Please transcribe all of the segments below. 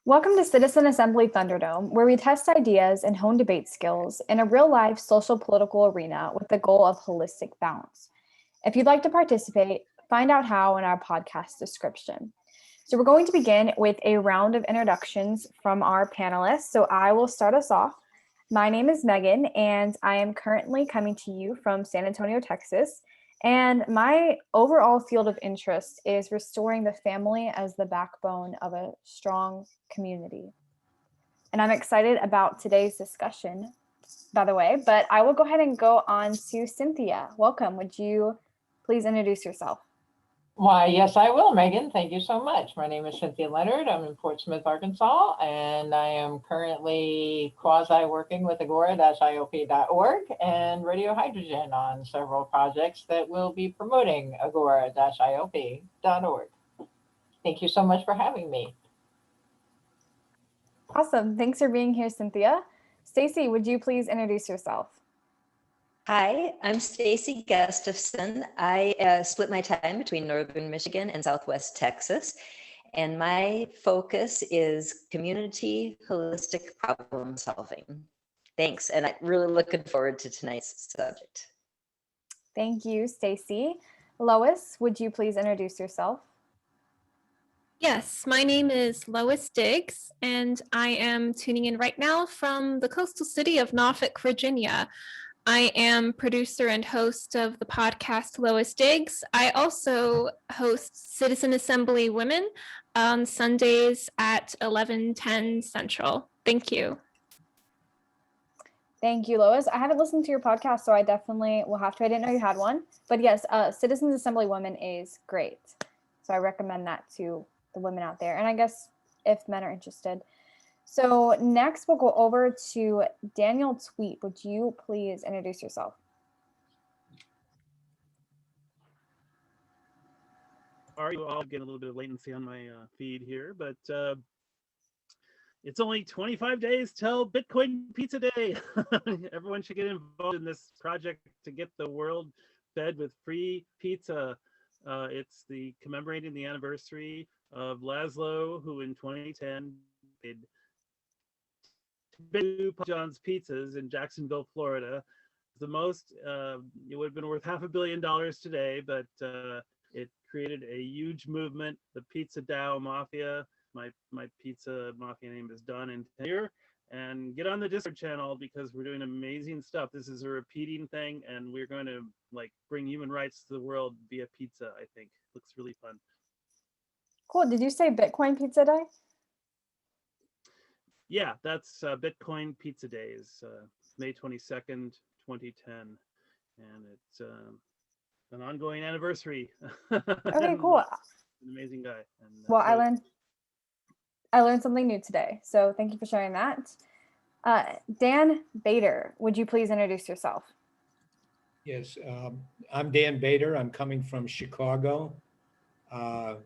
Welcome to Citizen Assembly Thunderdome, where we test ideas and hone debate skills in a real-life social political arena with the goal of holistic balance. If you'd like to participate, find out how in our podcast description. So we're going to begin with a round of introductions from our panelists. So I will start us off. My name is Megan, and I am currently coming to you from San Antonio, Texas. And my overall field of interest is restoring the family as the backbone of a strong community. And I'm excited about today's discussion, by the way, but I will go ahead and go on to Cynthia. Welcome. Would you please introduce yourself? Why, yes, I will, Megan. Thank you so much. My name is Cynthia Leonard. I'm in Portsmouth, Arkansas, and I am currently quasi-working with Egora-iop.org and Radio Hydrogen on several projects that will be promoting Egora-iop.org. Thank you so much for having me. Awesome. Thanks for being here, Cynthia. Stacey, would you please introduce yourself? Hi, I'm Stacey Gustafson. I split my time between Northern Michigan and Southwest Texas, and my focus is community holistic problem solving. Thanks, and I'm really looking forward to tonight's subject. Thank you, Stacey. Lois, would you please introduce yourself? Yes, my name is Lois Diggs, and I am tuning in right now from the coastal city of Norfolk, Virginia. I am producer and host of the podcast Lois Diggs. I also host Citizen Assembly Women on Sundays at 11:10 Central. Thank you. Thank you, Lois. I haven't listened to your podcast, so I definitely will have to. I didn't know you had one. But yes, Citizens Assembly Women is great. So I recommend that to the women out there. And I guess if men are interested. So next we'll go over to Daniel Tweet. Would you please introduce yourself? Sorry, I'll get a little bit of latency on my feed here, but it's only 25 days till Bitcoin Pizza Day. Everyone should get involved in this project to get the world fed with free pizza. It's commemorating the anniversary of Laszlo, who in 2010 made John's Pizzas in Jacksonville, Florida. The most, it would have been worth $500 million today, but it created a huge movement, the Pizza DAO Mafia. My pizza mafia name is Don and here. And get on the Discord channel because we're doing amazing stuff. This is a repeating thing, and we're going to bring human rights to the world via pizza. I think looks really fun. Cool. Did you say Bitcoin Pizza Day? Yeah, that's Bitcoin Pizza Days, May 22nd, 2010, and it's an ongoing anniversary. Okay, cool. An amazing guy. And, well, I learned something new today, so thank you for sharing that. Dan Bader, would you please introduce yourself? Yes, I'm Dan Bader. I'm coming from Chicago. I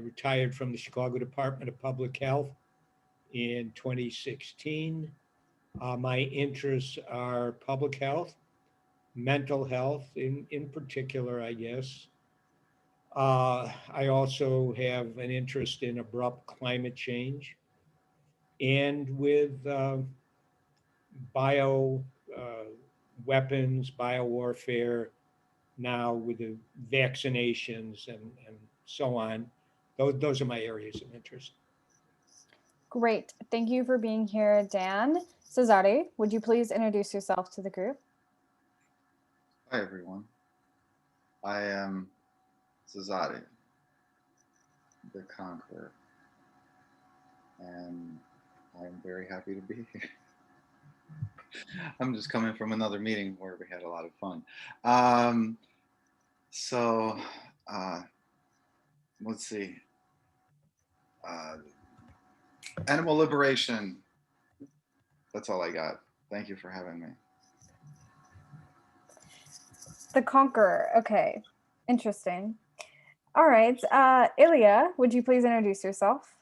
retired from the Chicago Department of Public Health in 2016. My interests are public health, mental health in particular, I guess. I also have an interest in abrupt climate change and with bio weapons, biowarfare, now with the vaccinations and so on. Those are my areas of interest. Great. Thank you for being here, Dan. Cesare, would you please introduce yourself to the group? Hi, everyone. I am Cesare, the Conqueror, and I'm very happy to be here. I'm just coming from another meeting where we had a lot of fun. Let's see. Animal liberation. That's all I got. Thank you for having me. The Conqueror. Okay. Interesting. All right. Ilya, would you please introduce yourself?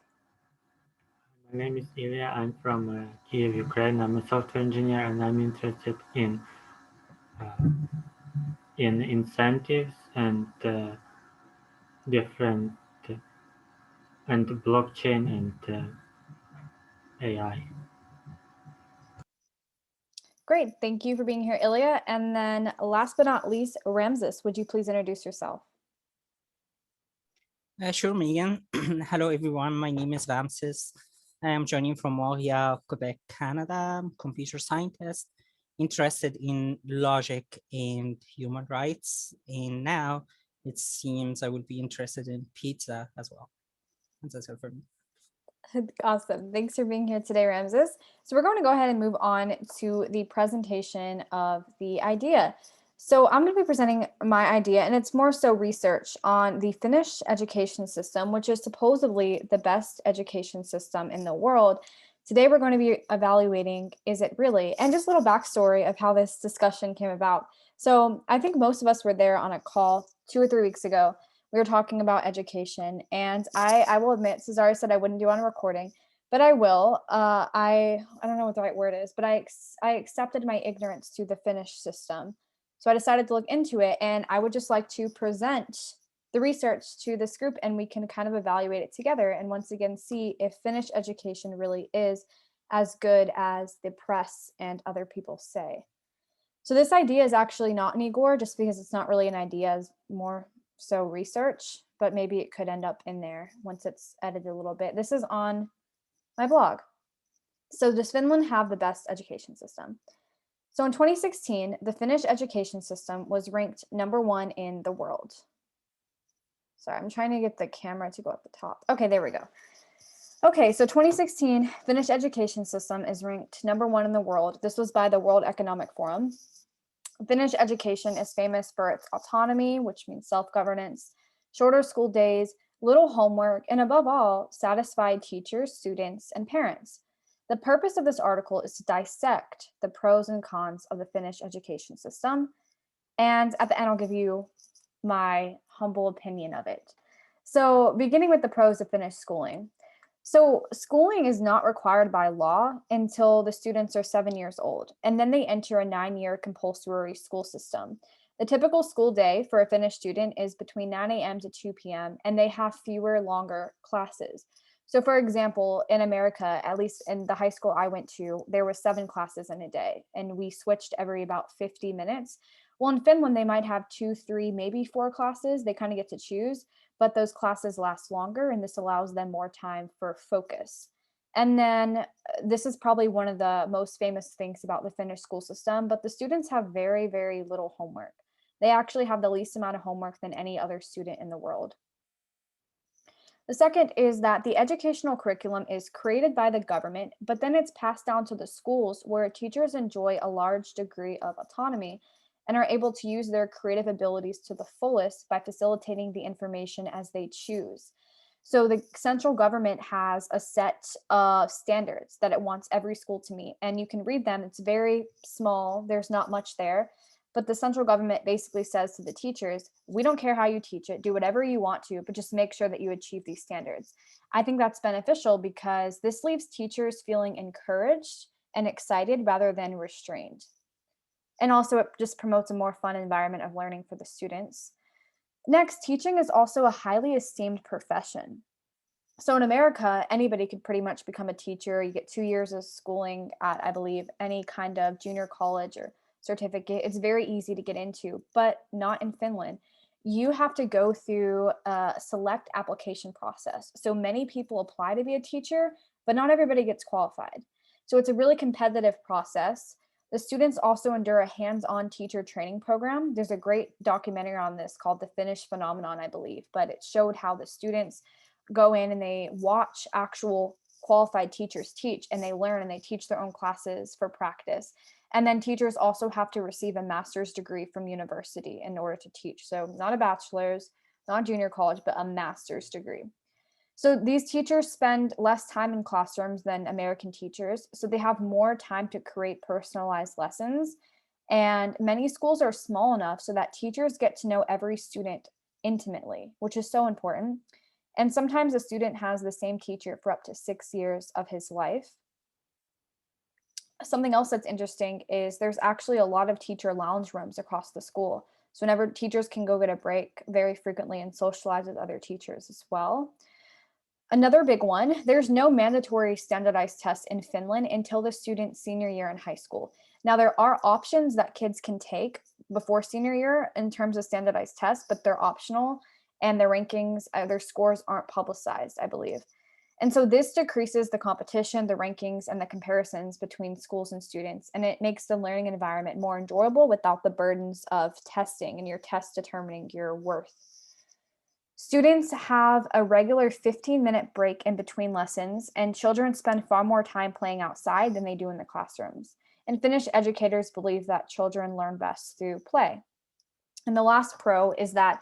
My name is Ilya. I'm from Kiev, Ukraine. I'm a software engineer, and I'm interested in incentives and different and blockchain and AI. Great. Thank you for being here, Ilya. And then last but not least, Ramses, would you please introduce yourself? Sure, Megan. Hello, everyone. My name is Ramses. I am joining from Montreal, Quebec, Canada. I'm a computer scientist, interested in logic and human rights. And now it seems I will be interested in pizza as well. And that's it for me. Awesome. Thanks for being here today, Ramses. So we're going to go ahead and move on to the presentation of the idea. So I'm going to be presenting my idea, and it's more so research on the Finnish education system, which is supposedly the best education system in the world. Today, we're going to be evaluating, is it really? And just a little backstory of how this discussion came about. So I think most of us were there on a call 2 or 3 weeks ago. We were talking about education, and I will admit, Cesare said I wouldn't do on a recording, but I will. I don't know what the right word is, but I accepted my ignorance to the Finnish system. So I decided to look into it, and I would just like to present the research to this group, and we can kind of evaluate it together and once again see if Finnish education really is as good as the press and other people say. So this idea is actually not an Egora, just because it's not really an idea, it's more so research, but maybe it could end up in there once it's edited a little bit. This is on my blog. So does Finland have the best education system? So in 2016, the Finnish education system was ranked #1 in the world. Sorry, I'm trying to get the camera to go at the top. Okay, there we go. Okay, so 2016, Finnish education system is ranked #1 in the world. This was by the World Economic Forum. Finnish education is famous for its autonomy, which means self-governance, shorter school days, little homework, and above all, satisfied teachers, students, and parents. The purpose of this article is to dissect the pros and cons of the Finnish education system. And at the end, I'll give you my humble opinion of it. So beginning with the pros of Finnish schooling. So schooling is not required by law until the students are 7 years old, and then they enter a 9-year compulsory school system. The typical school day for a Finnish student is between 9 a.m. to 2 p.m., and they have fewer, longer classes. So for example, in America, at least in the high school I went to, there were 7 classes in a day, and we switched every about 50 minutes. Well, in Finland, they might have 2, 3, maybe 4 classes. They kind of get to choose, but those classes last longer, and this allows them more time for focus. And then this is probably one of the most famous things about the Finnish school system, but the students have very, very little homework. They actually have the least amount of homework than any other student in the world. The second is that the educational curriculum is created by the government, but then it's passed down to the schools where teachers enjoy a large degree of autonomy and are able to use their creative abilities to the fullest by facilitating the information as they choose. So the central government has a set of standards that it wants every school to meet, and you can read them. It's very small. There's not much there. But the central government basically says to the teachers, we don't care how you teach it, do whatever you want to, but just make sure that you achieve these standards. I think that's beneficial because this leaves teachers feeling encouraged and excited rather than restrained. And also it just promotes a more fun environment of learning for the students. Next, teaching is also a highly esteemed profession. So in America, anybody could pretty much become a teacher. You get 2 years of schooling at, I believe, any kind of junior college or certificate. It's very easy to get into, but not in Finland. You have to go through a select application process. So many people apply to be a teacher, but not everybody gets qualified. So it's a really competitive process. The students also endure a hands-on teacher training program. There's a great documentary on this called The Finnish Phenomenon, I believe, but it showed how the students go in and they watch actual qualified teachers teach, and they learn and they teach their own classes for practice. And then teachers also have to receive a master's degree from university in order to teach. So not a bachelor's, not junior college, but a master's degree. So these teachers spend less time in classrooms than American teachers. So they have more time to create personalized lessons. And many schools are small enough so that teachers get to know every student intimately, which is so important. And sometimes a student has the same teacher for up to 6 years of his life. Something else that's interesting is there's actually a lot of teacher lounge rooms across the school. So whenever teachers can go get a break very frequently and socialize with other teachers as well. Another big one, there's no mandatory standardized tests in Finland until the student's senior year in high school. Now, there are options that kids can take before senior year in terms of standardized tests, but they're optional, and their rankings, their scores aren't publicized, I believe. And so this decreases the competition, the rankings, and the comparisons between schools and students, and it makes the learning environment more enjoyable without the burdens of testing and your test determining your worth. Students have a regular 15-minute break in between lessons, and children spend far more time playing outside than they do in the classrooms. And Finnish educators believe that children learn best through play. And the last pro is that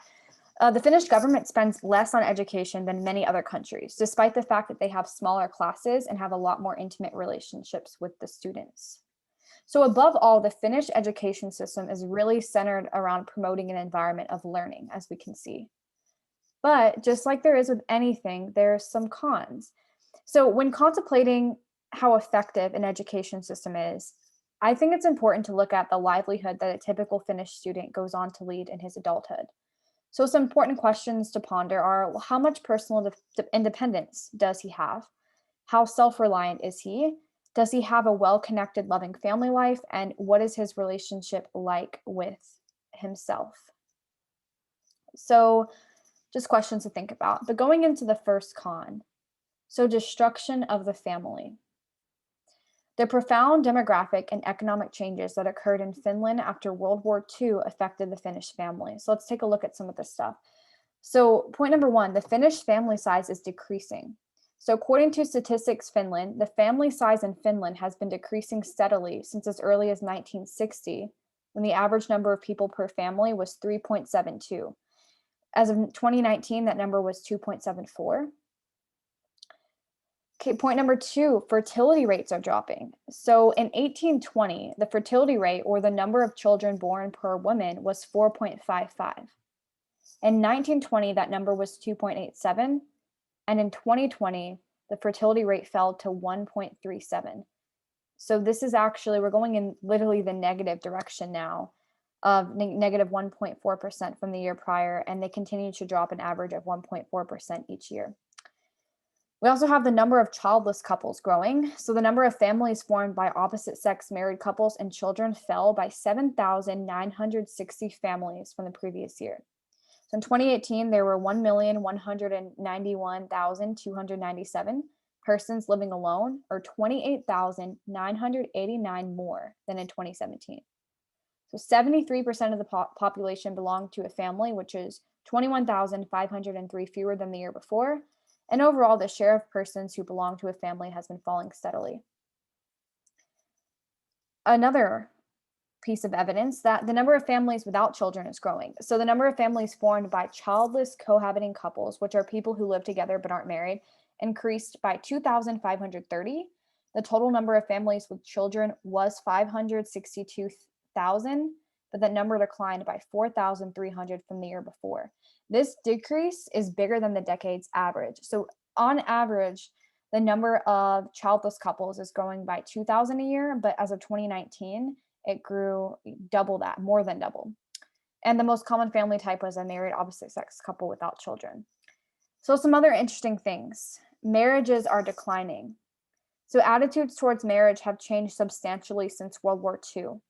the Finnish government spends less on education than many other countries, despite the fact that they have smaller classes and have a lot more intimate relationships with the students. So above all, the Finnish education system is really centered around promoting an environment of learning, as we can see. But just like there is with anything, there's some cons. So when contemplating how effective an education system is, I think it's important to look at the livelihood that a typical Finnish student goes on to lead in his adulthood. So some important questions to ponder are, well, how much personal independence does he have? How self-reliant is he? Does he have a well-connected, loving family life? And what is his relationship like with himself? So just questions to think about. But going into the first con, so destruction of the family. The profound demographic and economic changes that occurred in Finland after World War II affected the Finnish family. So let's take a look at some of this stuff. So point number one, the Finnish family size is decreasing. So according to Statistics Finland, the family size in Finland has been decreasing steadily since as early as 1960, when the average number of people per family was 3.72. As of 2019, that number was 2.74. Okay, point number two, fertility rates are dropping. So in 1820, the fertility rate, or the number of children born per woman, was 4.55. In 1920, that number was 2.87. And in 2020, the fertility rate fell to 1.37. So this is actually, we're going in literally the negative direction now, of negative 1.4% from the year prior, and they continue to drop an average of 1.4% each year. We also have the number of childless couples growing. So the number of families formed by opposite sex married couples and children fell by 7,960 families from the previous year. So in 2018, there were 1,191,297 persons living alone, or 28,989 more than in 2017. So 73% of the population belonged to a family, which is 21,503 fewer than the year before. And overall, the share of persons who belong to a family has been falling steadily. Another piece of evidence that the number of families without children is growing. So the number of families formed by childless cohabiting couples, which are people who live together but aren't married, increased by 2,530. The total number of families with children was 562,000, but that number declined by 4,300 from the year before. This decrease is bigger than the decade's average. So on average, the number of childless couples is growing by 2,000 a year, but as of 2019, it grew double that, more than double. And the most common family type was a married opposite sex couple without children. So some other interesting things. Marriages are declining. So attitudes towards marriage have changed substantially since World War II.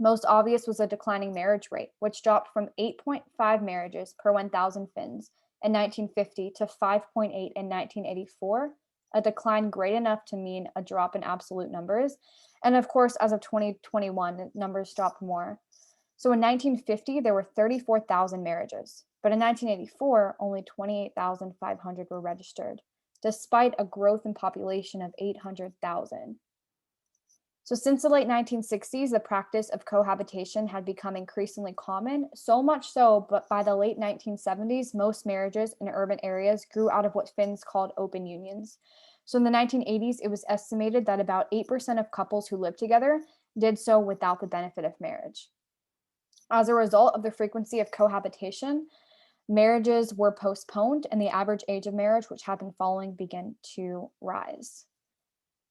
Most obvious was a declining marriage rate, which dropped from 8.5 marriages per 1,000 Finns in 1950 to 5.8 in 1984, a decline great enough to mean a drop in absolute numbers. And of course, as of 2021, the numbers dropped more. So in 1950, there were 34,000 marriages, but in 1984, only 28,500 were registered, despite a growth in population of 800,000. So since the late 1960s, the practice of cohabitation had become increasingly common, so much so, but by the late 1970s, most marriages in urban areas grew out of what Finns called open unions. So in the 1980s, it was estimated that about 8% of couples who lived together did so without the benefit of marriage. As a result of the frequency of cohabitation, marriages were postponed and the average age of marriage, which had been falling, began to rise.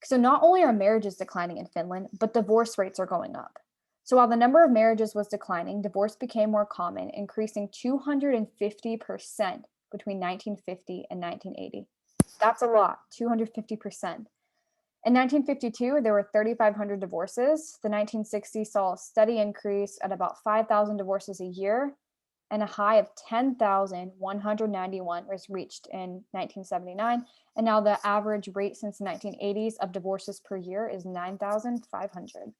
So not only are marriages declining in Finland, but divorce rates are going up. So while the number of marriages was declining, divorce became more common, increasing 250% between 1950 and 1980. That's a lot, 250%. In 1952, there were 3,500 divorces. The 1960s saw a steady increase at about 5,000 divorces a year, and a high of 10,191 was reached in 1979. And now the average rate since the 1980s of divorces per year is 9,500.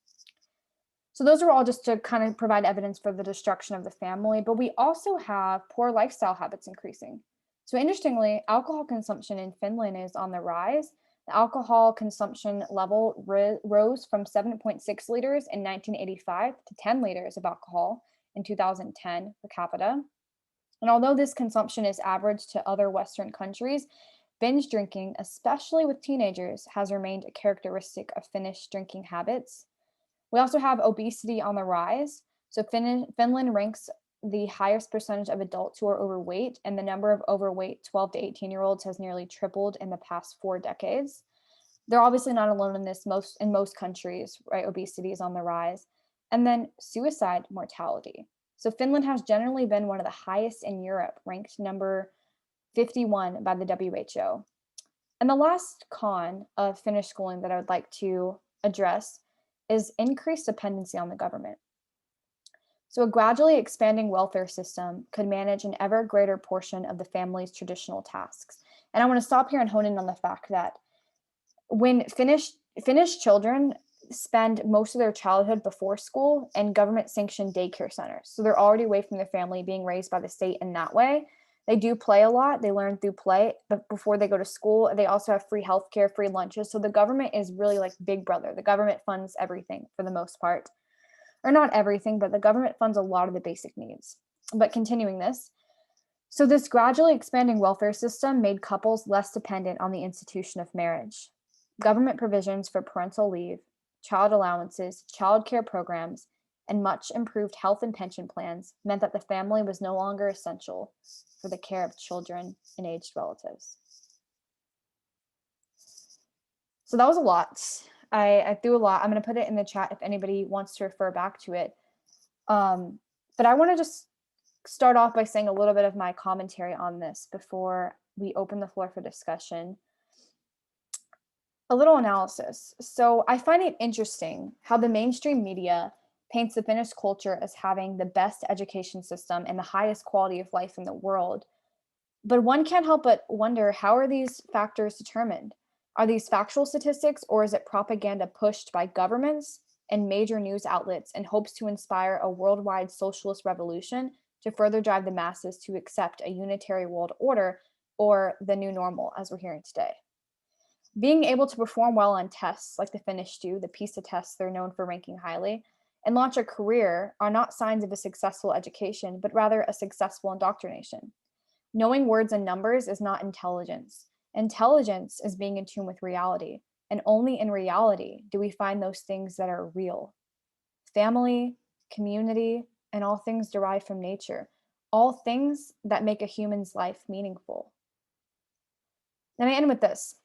So those are all just to kind of provide evidence for the destruction of the family, but we also have poor lifestyle habits increasing. So interestingly, alcohol consumption in Finland is on the rise. The alcohol consumption level rose from 7.6 liters in 1985 to 10 liters of alcohol in 2010 per capita. And although this consumption is average to other Western countries, binge drinking, especially with teenagers, has remained a characteristic of Finnish drinking habits. We also have obesity on the rise. So Finland ranks the highest percentage of adults who are overweight, and the number of overweight 12 to 18-year-olds has nearly tripled in the past 4 decades. They're obviously not alone in this. In most countries, right, obesity is on the rise. And then suicide mortality. So Finland has generally been one of the highest in Europe, ranked number 51 by the WHO. And the last con of Finnish schooling that I would like to address is increased dependency on the government. So a gradually expanding welfare system could manage an ever greater portion of the family's traditional tasks. And I want to stop here and hone in on the fact that when Finnish children spend most of their childhood before school in government-sanctioned daycare centers. So they're already away from their family, being raised by the state in that way. They do play a lot. They learn through play, but before they go to school, they also have free healthcare, free lunches. So the government is really like Big Brother. The government funds everything for the most part. Or not everything, but the government funds a lot of the basic needs. But continuing this, so this gradually expanding welfare system made couples less dependent on the institution of marriage. Government provisions for parental leave, child allowances, child care programs, and much improved health and pension plans meant that the family was no longer essential for the care of children and aged relatives. So that was a lot. I threw a lot. I'm going to put it in the chat if anybody wants to refer back to it. But I want to just start off by saying a little bit of my commentary on this before we open the floor for discussion. A little analysis. So I find it interesting how the mainstream media paints the Finnish culture as having the best education system and the highest quality of life in the world. But one can't help but wonder, how are these factors determined? Are these factual statistics, or is it propaganda pushed by governments and major news outlets in hopes to inspire a worldwide socialist revolution to further drive the masses to accept a unitary world order, or the new normal as we're hearing today? Being able to perform well on tests like the Finnish do, the PISA tests they're known for ranking highly, and launch a career are not signs of a successful education, but rather a successful indoctrination. Knowing words and numbers is not intelligence. Intelligence is being in tune with reality, and only in reality do we find those things that are real. Family, community, and all things derived from nature, all things that make a human's life meaningful. Let me end with this.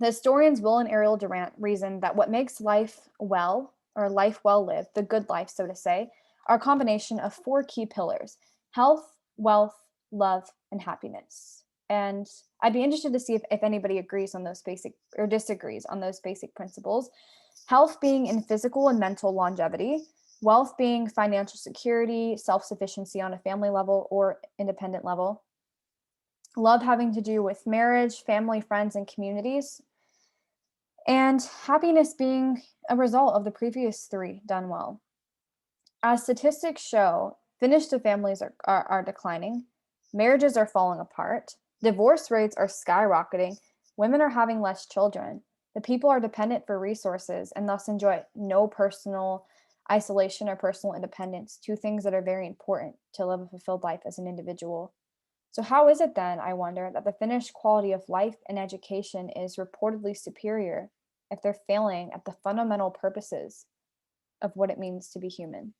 The historians Will and Ariel Durant reason that what makes life well, or life well lived, the good life, so to say, are a combination of 4 key pillars: health, wealth, love, and happiness. And I'd be interested to see if anybody agrees on those basic, or disagrees on those basic principles. Health being in physical and mental longevity, wealth being financial security, self-sufficiency on a family level or independent level, love having to do with marriage, family, friends, and communities, and happiness being a result of the previous 3 done well. As statistics show, Finnish families are declining, marriages are falling apart, divorce rates are skyrocketing, women are having less children, the people are dependent for resources and thus enjoy no personal isolation or personal independence, 2 things that are very important to live a fulfilled life as an individual. So how is it then, I wonder, that the Finnish quality of life and education is reportedly superior if they're failing at the fundamental purposes of what it means to be human?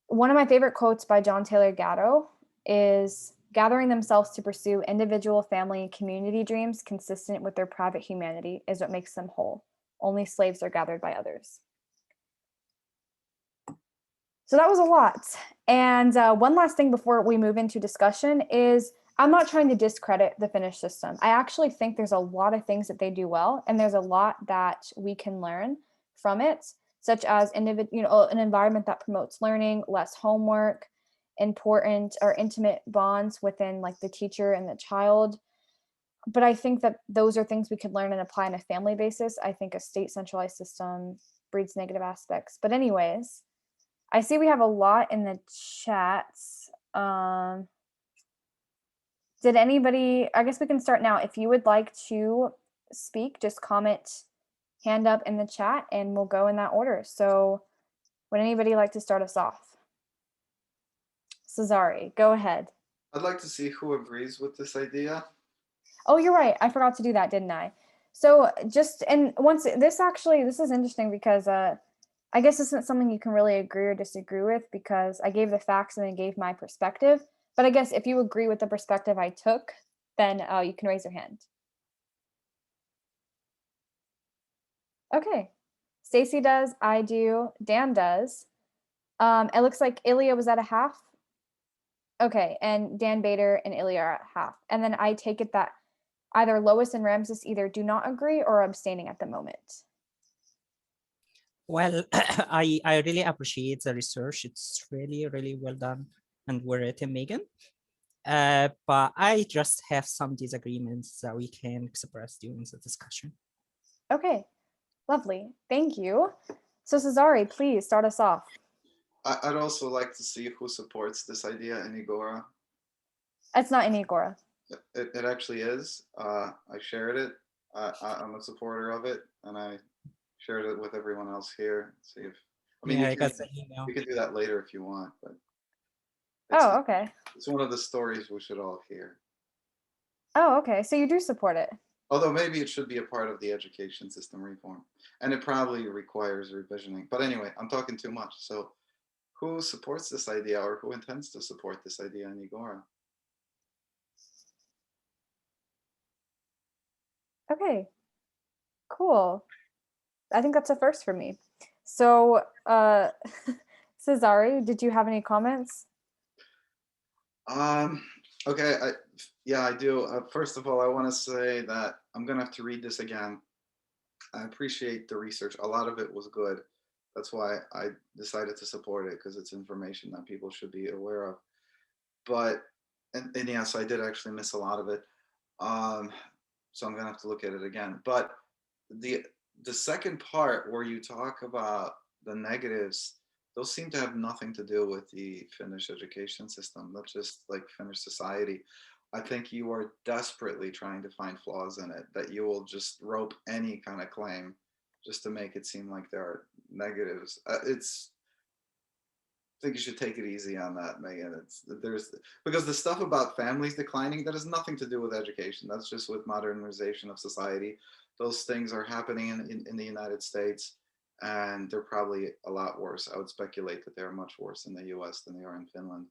One of my favorite quotes by John Taylor Gatto is, "Gathering themselves to pursue individual, family, and community dreams consistent with their private humanity is what makes them whole. Only slaves are gathered by others." So that was a lot. And one last thing before we move into discussion is I'm not trying to discredit the Finnish system. I actually think there's a lot of things that they do well, and there's a lot that we can learn from it, such as an environment that promotes learning, less homework, important or intimate bonds within like the teacher and the child. But I think that those are things we could learn and apply on a family basis. I think a state centralized system breeds negative aspects. But anyways, I see we have a lot in the chats. Did anybody, I guess we can start now. If you would like to speak, just comment hand up in the chat and we'll go in that order. So would anybody like to start us off? Cesare, go ahead. I'd like to see who agrees with this idea. Oh, you're right. I forgot to do that, didn't I? So this is interesting because I guess this isn't something you can really agree or disagree with because I gave the facts and I gave my perspective. But I guess if you agree with the perspective I took, then you can raise your hand. Okay. Stacey does, I do, Dan does. It looks like Ilya was at a half. Okay, and Dan Bader and Ilya are at half. And then I take it that either Lois and Ramses either do not agree or are abstaining at the moment. Well, I really appreciate the research. It's really, really well done and well written, Megan. But I just have some disagreements that we can express during the discussion. Okay, lovely. Thank you. So Cesare, please start us off. I'd also like to see who supports this idea in Egora. It's not in Egora. It actually is. I shared it. I'm a supporter of it, and I shared it with everyone else here. See if we can do that later if you want. But okay. It's one of the stories we should all hear. Oh, okay. So you do support it. Although maybe it should be a part of the education system reform, and it probably requires revisioning. But anyway, I'm talking too much. So who supports this idea or who intends to support this idea in Egora? Okay, cool. I think that's a first for me. So, Cesare, did you have any comments? Okay, I do. First of all, I want to say that I'm going to have to read this again. I appreciate the research. A lot of it was good. That's why I decided to support it, because it's information that people should be aware of. But, and yes, I did actually miss a lot of it. So I'm gonna have to look at it again. But the second part where you talk about the negatives, those seem to have nothing to do with the Finnish education system. That's just like Finnish society. I think you are desperately trying to find flaws in it, that you will just rope any kind of claim just to make it seem like there are negatives. I think you should take it easy on that, Megan. Because the stuff about families declining, that has nothing to do with education. That's just with modernization of society. Those things are happening in the United States, and they're probably a lot worse. I would speculate that they're much worse in the US than they are in Finland.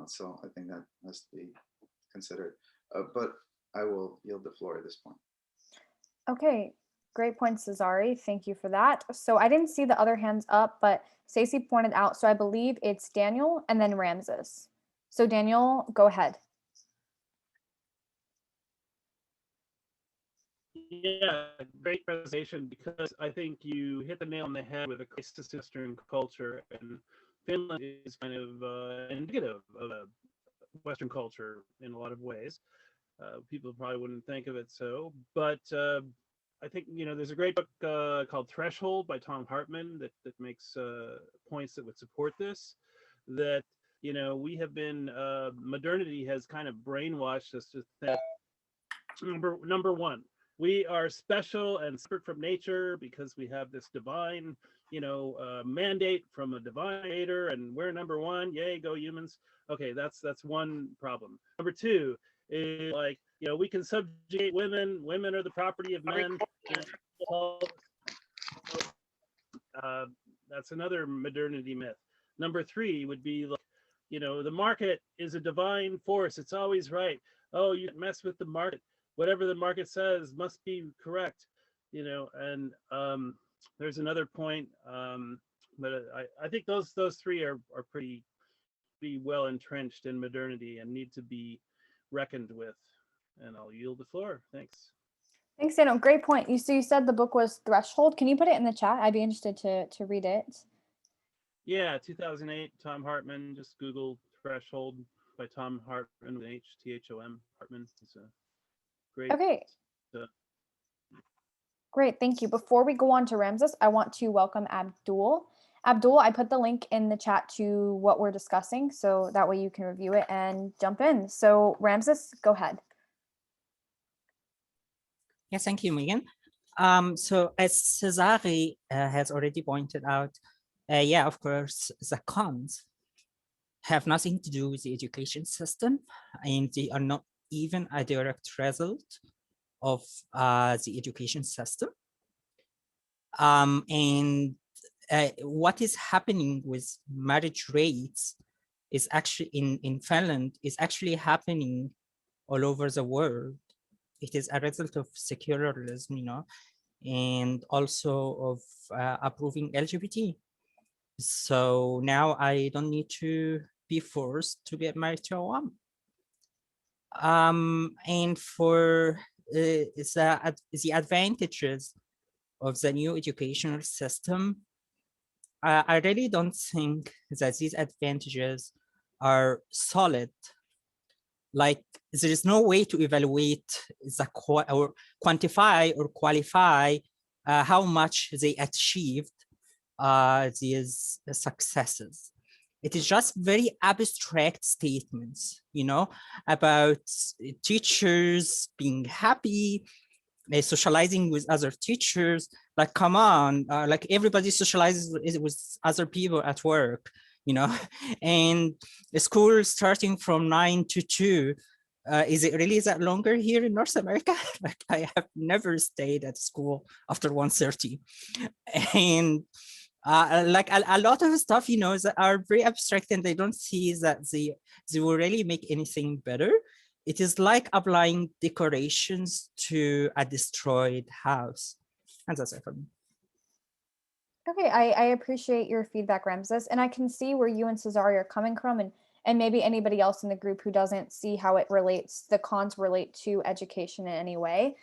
So I think that has to be considered. But I will yield the floor at this point. Okay, great point, Cesare. Thank you for that. So I didn't see the other hands up, but Stacey pointed out, so I believe it's Daniel and then Ramses. So Daniel, go ahead. Yeah, great presentation, because I think you hit the nail on the head with a crisis in Western culture, and Finland is kind of indicative of a Western culture in a lot of ways. People probably wouldn't think of it so, but I think, there's a great book called Threshold by Tom Hartman that makes points that would support this, that, we have been, modernity has kind of brainwashed us to think, number one, we are special and separate from nature because we have this divine, mandate from a divine creator, and we're number one. Yay, go humans. Okay, that's one problem. Number two is like, we can subjugate women. Women are the property of men. That's another modernity myth. Number three would be like, the market is a divine force. It's always right. Oh, you mess with the market. Whatever the market says must be correct, and there's another point, but I think those three are pretty well entrenched in modernity and need to be reckoned with. And I'll yield the floor. Thanks. Thanks, Daniel. Great point. You said the book was Threshold. Can you put it in the chat? I'd be interested to read it. Yeah, 2008, Tom Hartman. Just Google Threshold by Tom Hartman with Thom Hartman. It's a great. Okay. Great, thank you. Before we go on to Ramses, I want to welcome Abdul. Abdul, I put the link in the chat to what we're discussing, so that way you can review it and jump in. So Ramses, go ahead. Yes, thank you, Megan. So as Cesare has already pointed out, yeah, of course, the cons have nothing to do with the education system, and they are not even a direct result of the education system. And what is happening with marriage rates is actually in Finland is actually happening all over the world. It is a result of secularism, and also of approving LGBT. So now I don't need to be forced to get married to a woman. And for the advantages of the new educational system, I really don't think that these advantages are solid. Like, there is no way to evaluate or quantify or qualify how much they achieved these successes. It is just very abstract statements, about teachers being happy, socializing with other teachers. Like, come on, like everybody socializes with other people at work, and the school starting from 9 to 2. Is it really that longer here in North America? Like, I have never stayed at school after 1:30, and like a lot of stuff, that are very abstract, and they don't see that they will really make anything better. It is like applying decorations to a destroyed house. And that's it for me. Okay, I appreciate your feedback, Ramses, and I can see where you and Cesare are coming from, and maybe anybody else in the group who doesn't see how the cons relate to education in any way.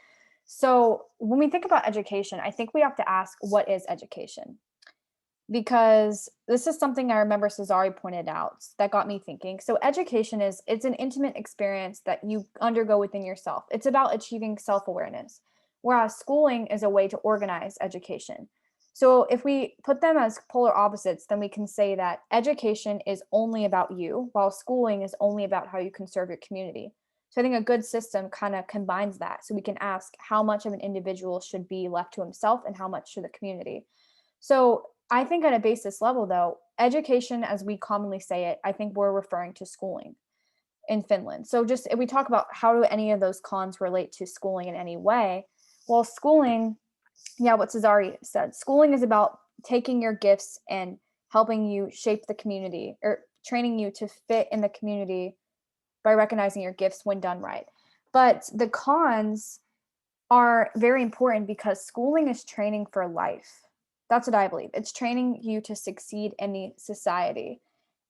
So when we think about education, I think we have to ask, what is education? Because this is something I remember Cesare pointed out that got me thinking. So education it's an intimate experience that you undergo within yourself. It's about achieving self-awareness, whereas schooling is a way to organize education. So if we put them as polar opposites, then we can say that education is only about you, while schooling is only about how you can serve your community. So I think a good system kind of combines that. So we can ask how much of an individual should be left to himself and how much to the community. So I think at a basis level, though, education, as we commonly say it, I think we're referring to schooling in Finland. So just if we talk about how do any of those cons relate to schooling in any way, well, schooling, yeah, what Cesare said, schooling is about taking your gifts and helping you shape the community, or training you to fit in the community by recognizing your gifts when done right. But the cons are very important because schooling is training for life. That's what I believe. It's training you to succeed in the society.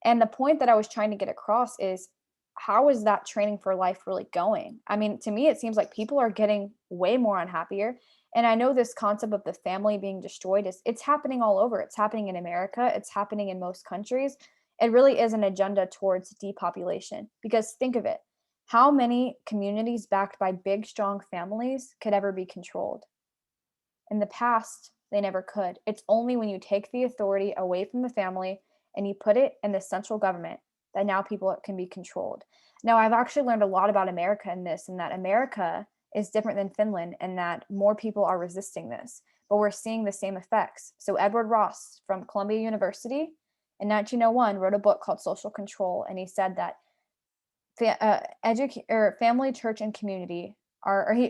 And the point that I was trying to get across is, how is that training for life really going? I mean, to me, it seems like people are getting way more unhappier. And I know this concept of the family being destroyed it's happening all over. It's happening in America. It's happening in most countries. It really is an agenda towards depopulation. Because think of it, how many communities backed by big, strong families could ever be controlled? In the past, they never could. It's only when you take the authority away from the family and you put it in the central government that now people can be controlled. Now, I've actually learned a lot about America in this, and that America is different than Finland, and that more people are resisting this, but we're seeing the same effects. So Edward Ross from Columbia University in 1901 wrote a book called Social Control, and he said that family, church, and community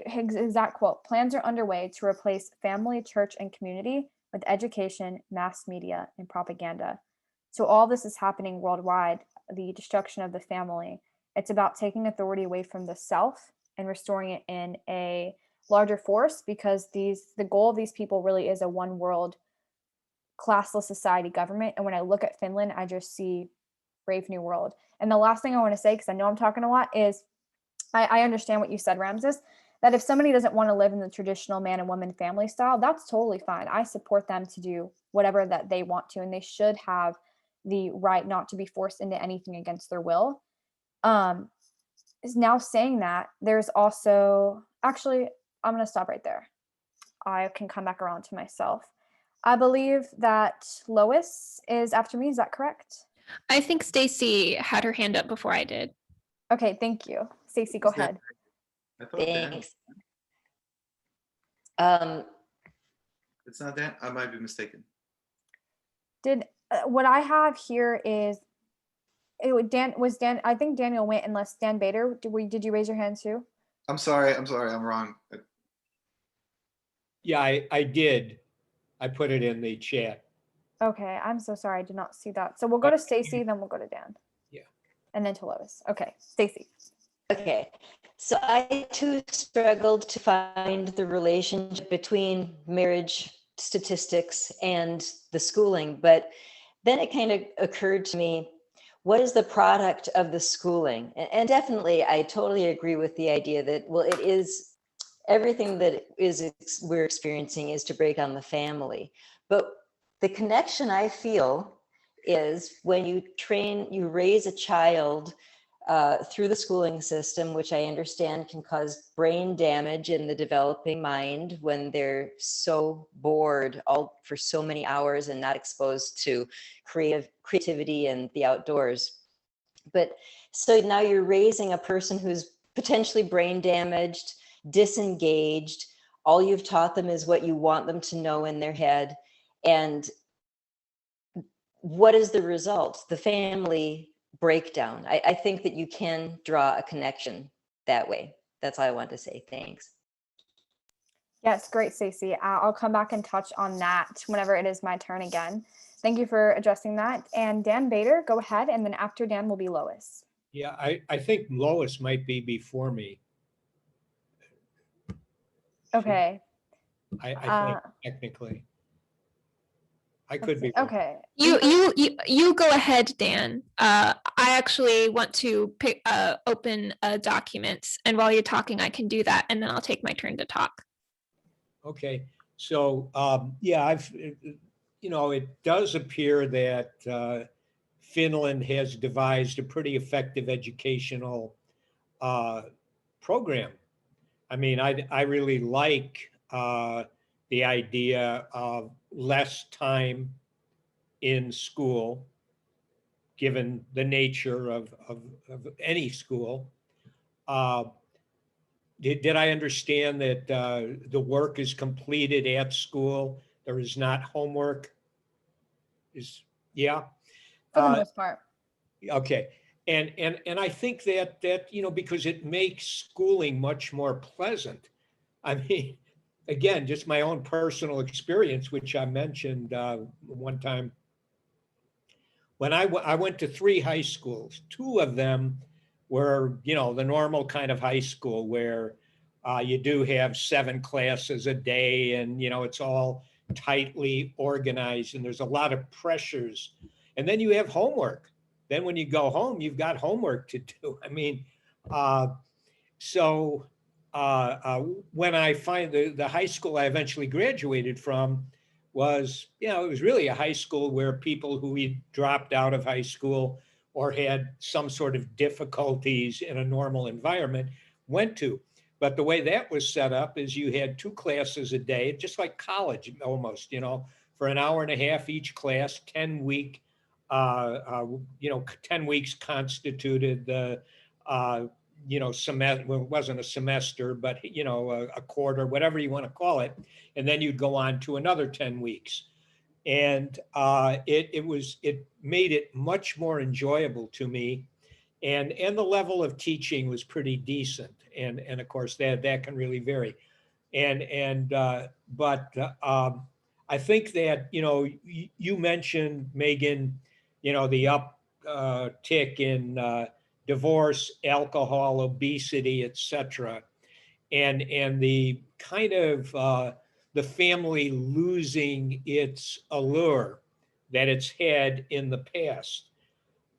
his exact quote, plans are underway to replace family, church, and community with education, mass media, and propaganda. So all this is happening worldwide, the destruction of the family. It's about taking authority away from the self and restoring it in a larger force, because the goal of these people really is a one world classless society government. And when I look at Finland, I just see Brave New World. And the last thing I want to say, because I know I'm talking a lot, is I understand what you said, Ramses, that if somebody doesn't want to live in the traditional man and woman family style, that's totally fine. I support them to do whatever that they want to, and they should have the right not to be forced into anything against their will. Is now saying that there's also, actually, I'm going to stop right there. I can come back around to myself. I believe that Lois is after me. Is that correct? I think Stacey had her hand up before I did. Okay, thank you. Stacey, go Is that- ahead. I thought Dan. Thanks. It's not Dan. I might be mistaken. Did what I have here is Dan. I think Daniel went, unless Dan Bader. Did you raise your hand too? I'm sorry. I'm wrong. Yeah, I did. I put it in the chat. Okay, I'm so sorry. I did not see that. So we'll go to Stacey, then we'll go to Dan. Yeah. And then to Lois. Okay, Stacey. Okay, so I too struggled to find the relationship between marriage statistics and the schooling, but then it kind of occurred to me, what is the product of the schooling? And definitely, I totally agree with the idea that, well, it is everything that we're experiencing is to break down the family. But the connection I feel is when you raise a child through the schooling system, which I understand can cause brain damage in the developing mind when they're so bored all for so many hours and not exposed to creativity and the outdoors. But so now you're raising a person who's potentially brain damaged, disengaged. All you've taught them is what you want them to know in their head. And what is the result? The family breakdown. I think that you can draw a connection that way. That's all I want to say. Thanks. Yes, great, Stacey. I'll come back and touch on that whenever it is my turn again. Thank you for addressing that. And Dan Bader, go ahead. And then after Dan will be Lois. Yeah, I think Lois might be before me. Okay. I think technically. I could be wrong. Okay. You go ahead, Dan. I actually want to open a document, and while you're talking, I can do that, and then I'll take my turn to talk. Okay, so yeah, it does appear that Finland has devised a pretty effective educational program. I mean, I really like the idea of less time in school, given the nature of any school. Did I understand that the work is completed at school? There is not homework? Yeah? For the most part. Okay. And I think that because it makes schooling much more pleasant. I mean, again, just my own personal experience, which I mentioned one time. When I went to 3 high schools, 2 of them were, the normal kind of high school where you do have 7 classes a day and, it's all tightly organized and there's a lot of pressures. And then you have homework. Then when you go home, you've got homework to do. I mean, when I find the high school I eventually graduated from was, it was really a high school where people who had dropped out of high school or had some sort of difficulties in a normal environment went to. But the way that was set up is you had 2 classes a day, just like college almost, for an hour and a half each class, 10-week, 10 weeks constituted the, semester. Well, it wasn't a semester, but, a quarter, whatever you want to call it. And then you'd go on to another 10 weeks. And it made it much more enjoyable to me. And the level of teaching was pretty decent. And of course that can really vary. But I think that, you mentioned, Megan, the uptick in divorce, alcohol, obesity, et cetera. And the kind of the family losing its allure that it's had in the past.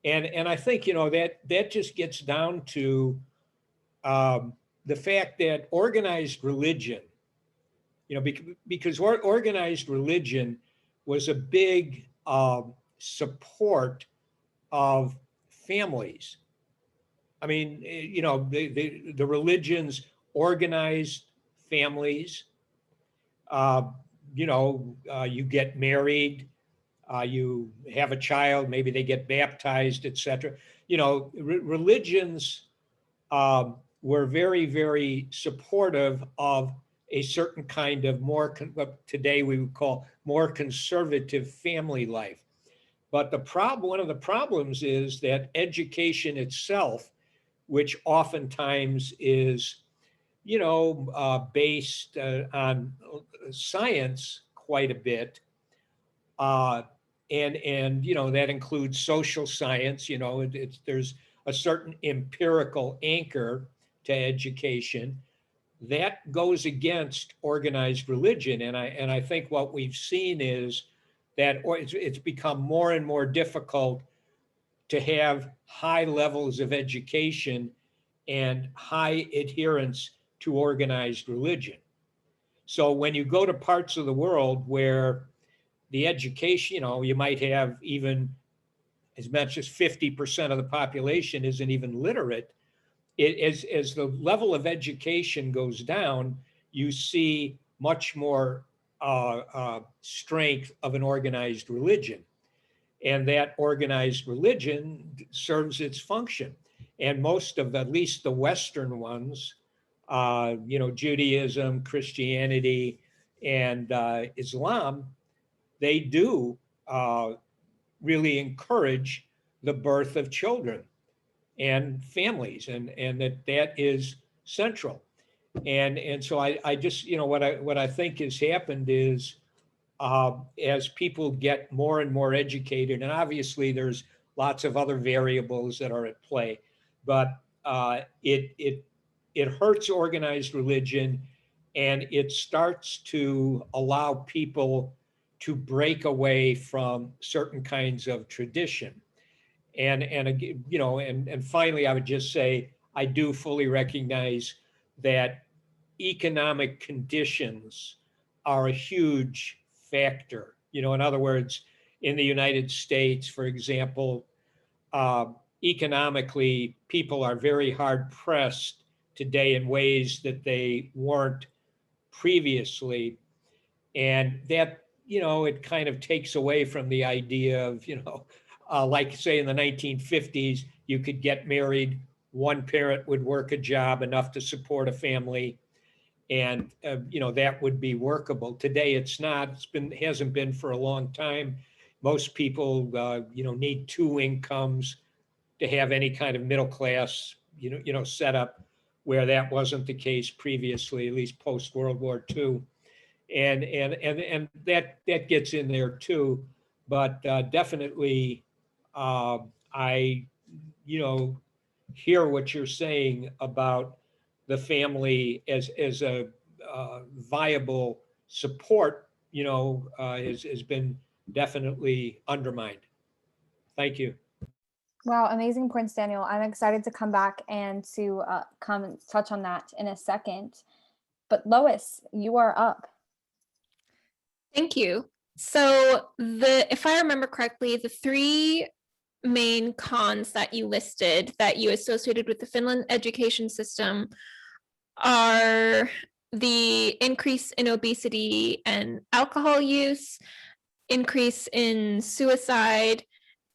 And I think, that just gets down to the fact that organized religion, because organized religion was a big support of families. I mean, the religions organized families. You get married, you have a child, maybe they get baptized, etc. Religions were very, very supportive of a certain kind of what today we would call more conservative family life. But one of the problems is that education itself, which oftentimes is, based on science quite a bit, and that includes social science. There's a certain empirical anchor to education that goes against organized religion, and I think what we've seen is that it's become more and more difficult to have high levels of education and high adherence to organized religion. So when you go to parts of the world where the education, you might have even as much as 50% of the population isn't even literate, as the level of education goes down, you see much more strength of an organized religion. And that organized religion serves its function. And most of, at least the Western ones, Judaism, Christianity, and Islam, they do really encourage the birth of children and families, and that is central. And so I just, what I think has happened is, as people get more and more educated, and obviously there's lots of other variables that are at play, but it hurts organized religion, and it starts to allow people to break away from certain kinds of tradition. And finally, I would just say, I do fully recognize that economic conditions are a huge factor. In other words, in the United States, for example, economically, people are very hard pressed today in ways that they weren't previously. And that, it kind of takes away from the idea of, like say in the 1950s, you could get married, one parent would work a job enough to support a family, and that would be workable. Today it's not. Hasn't been for a long time. Most people need two incomes to have any kind of middle class setup, where that wasn't the case previously, at least post World War II, and that gets in there too. But definitely, I hear what you're saying about the family as a viable support, has been definitely undermined. Thank you. Wow, amazing points, Daniel. I'm excited to come back and to come and touch on that in a second. But Lois, you are up. Thank you. So if I remember correctly, the three main cons that you listed that you associated with the Finland education system are the increase in obesity and alcohol use, increase in suicide,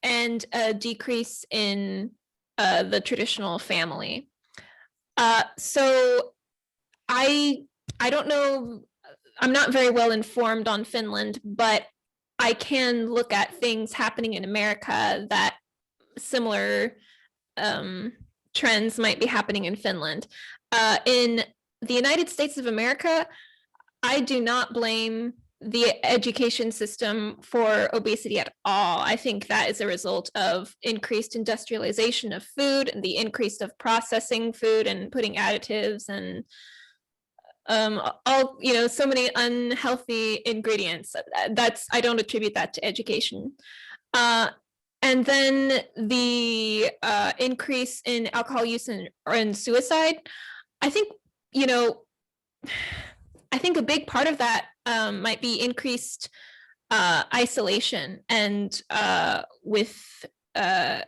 and a decrease in the traditional family. So I don't know, I'm not very well informed on Finland, but I can look at things happening in America that similar trends might be happening in Finland. In the United States of America, I do not blame the education system for obesity at all. I think that is a result of increased industrialization of food and the increase of processing food and putting additives and so many unhealthy ingredients. I don't attribute that to education. And then the increase in alcohol use and suicide. I think, I think a big part of that might be increased isolation, and with the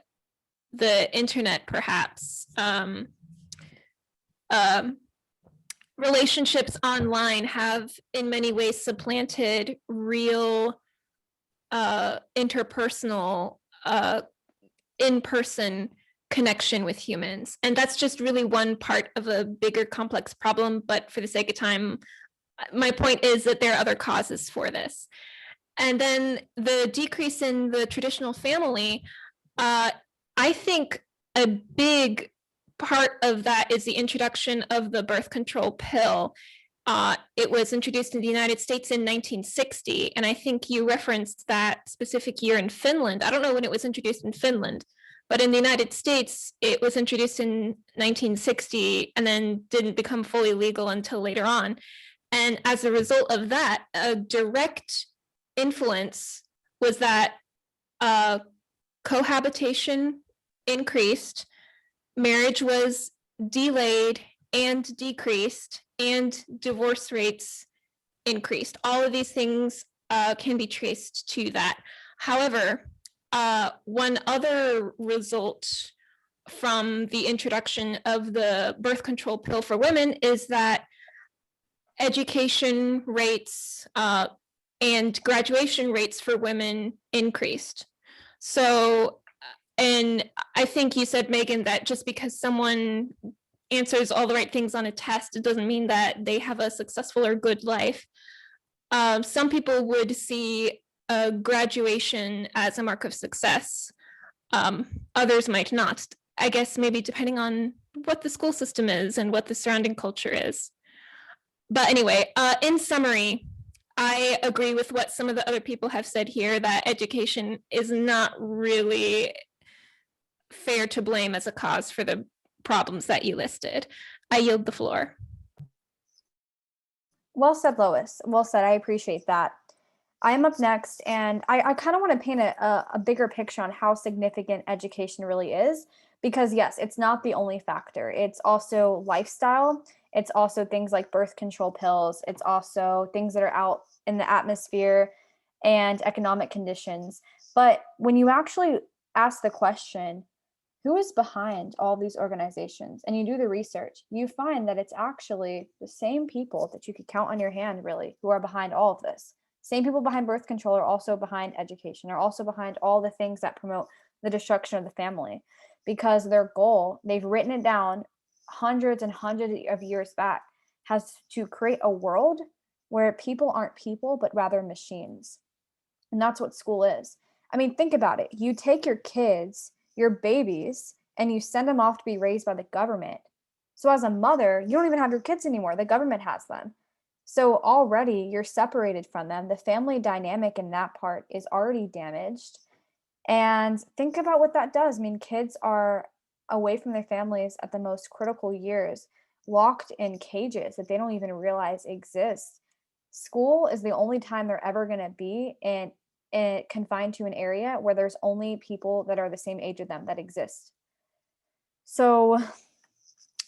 internet, perhaps. Relationships online have in many ways supplanted real interpersonal in-person connection with humans. And that's just really one part of a bigger complex problem. But for the sake of time, my point is that there are other causes for this. And then the decrease in the traditional family, I think a big part of that is the introduction of the birth control pill. It was introduced in the United States in 1960, and I think you referenced that specific year in Finland. I don't know when it was introduced in Finland, but in the United States, it was introduced in 1960 and then didn't become fully legal until later on. And as a result of that, a direct influence was that cohabitation increased, marriage was delayed and decreased, and divorce rates increased. All of these things can be traced to that. However, one other result from the introduction of the birth control pill for women is that education rates and graduation rates for women increased. So, and I think you said, Megan, that just because someone answers all the right things on a test, it doesn't mean that they have a successful or good life. Some people would see a graduation as a mark of success. Others might not. I guess maybe depending on what the school system is and what the surrounding culture is. But anyway, in summary, I agree with what some of the other people have said here, that education is not really fair to blame as a cause for the problems that you listed. I yield the floor. Well said, Lois. Well said. I appreciate that. I am up next, and I kind of want to paint a bigger picture on how significant education really is, because yes, it's not the only factor. It's also lifestyle. It's also things like birth control pills. It's also things that are out in the atmosphere and economic conditions. But when you actually ask the question, who is behind all these organizations, and you do the research, you find that it's actually the same people that you could count on your hand, really, who are behind all of this. Same people behind birth control are also behind education, are also behind all the things that promote the destruction of the family, because their goal, they've written it down hundreds and hundreds of years back, has to create a world where people aren't people, but rather machines. And that's what school is. I mean, think about it. You take your kids, your babies, and you send them off to be raised by the government. So as a mother, you don't even have your kids anymore. The government has them. So already you're separated from them. The family dynamic in that part is already damaged. And think about what that does. I mean, kids are away from their families at the most critical years, locked in cages that they don't even realize exist. School is the only time they're ever going to be confined to an area where there's only people that are the same age as them that exist. So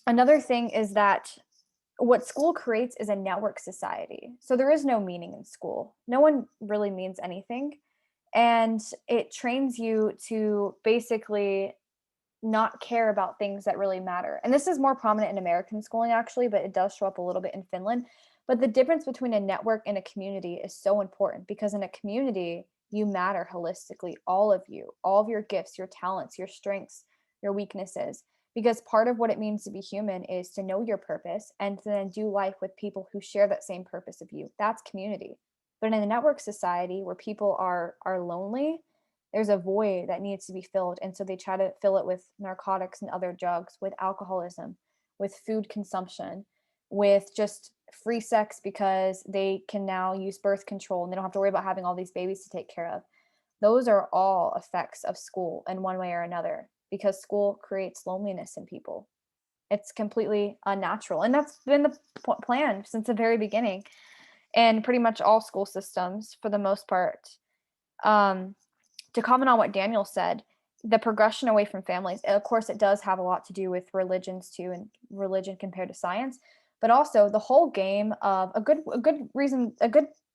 another thing is that what school creates is a network society. So there is no meaning in school. No one really means anything. And it trains you to basically not care about things that really matter. And this is more prominent in American schooling, actually, but it does show up a little bit in Finland. But the difference between a network and a community is so important, because in a community, you matter holistically, all of you, all of your gifts, your talents, your strengths, your weaknesses, because part of what it means to be human is to know your purpose and to then do life with people who share that same purpose of you. That's community. But in a network society where people are lonely, there's a void that needs to be filled. And so they try to fill it with narcotics and other drugs, with alcoholism, with food consumption, with just free sex, because they can now use birth control and they don't have to worry about having all these babies to take care of. Those are all effects of school in one way or another, because school creates loneliness in people. It's completely unnatural. And that's been the plan since the very beginning, and pretty much all school systems for the most part. to comment on what Daniel said, the progression away from families, of course, it does have a lot to do with religions too, and religion compared to science, but also the whole game of a good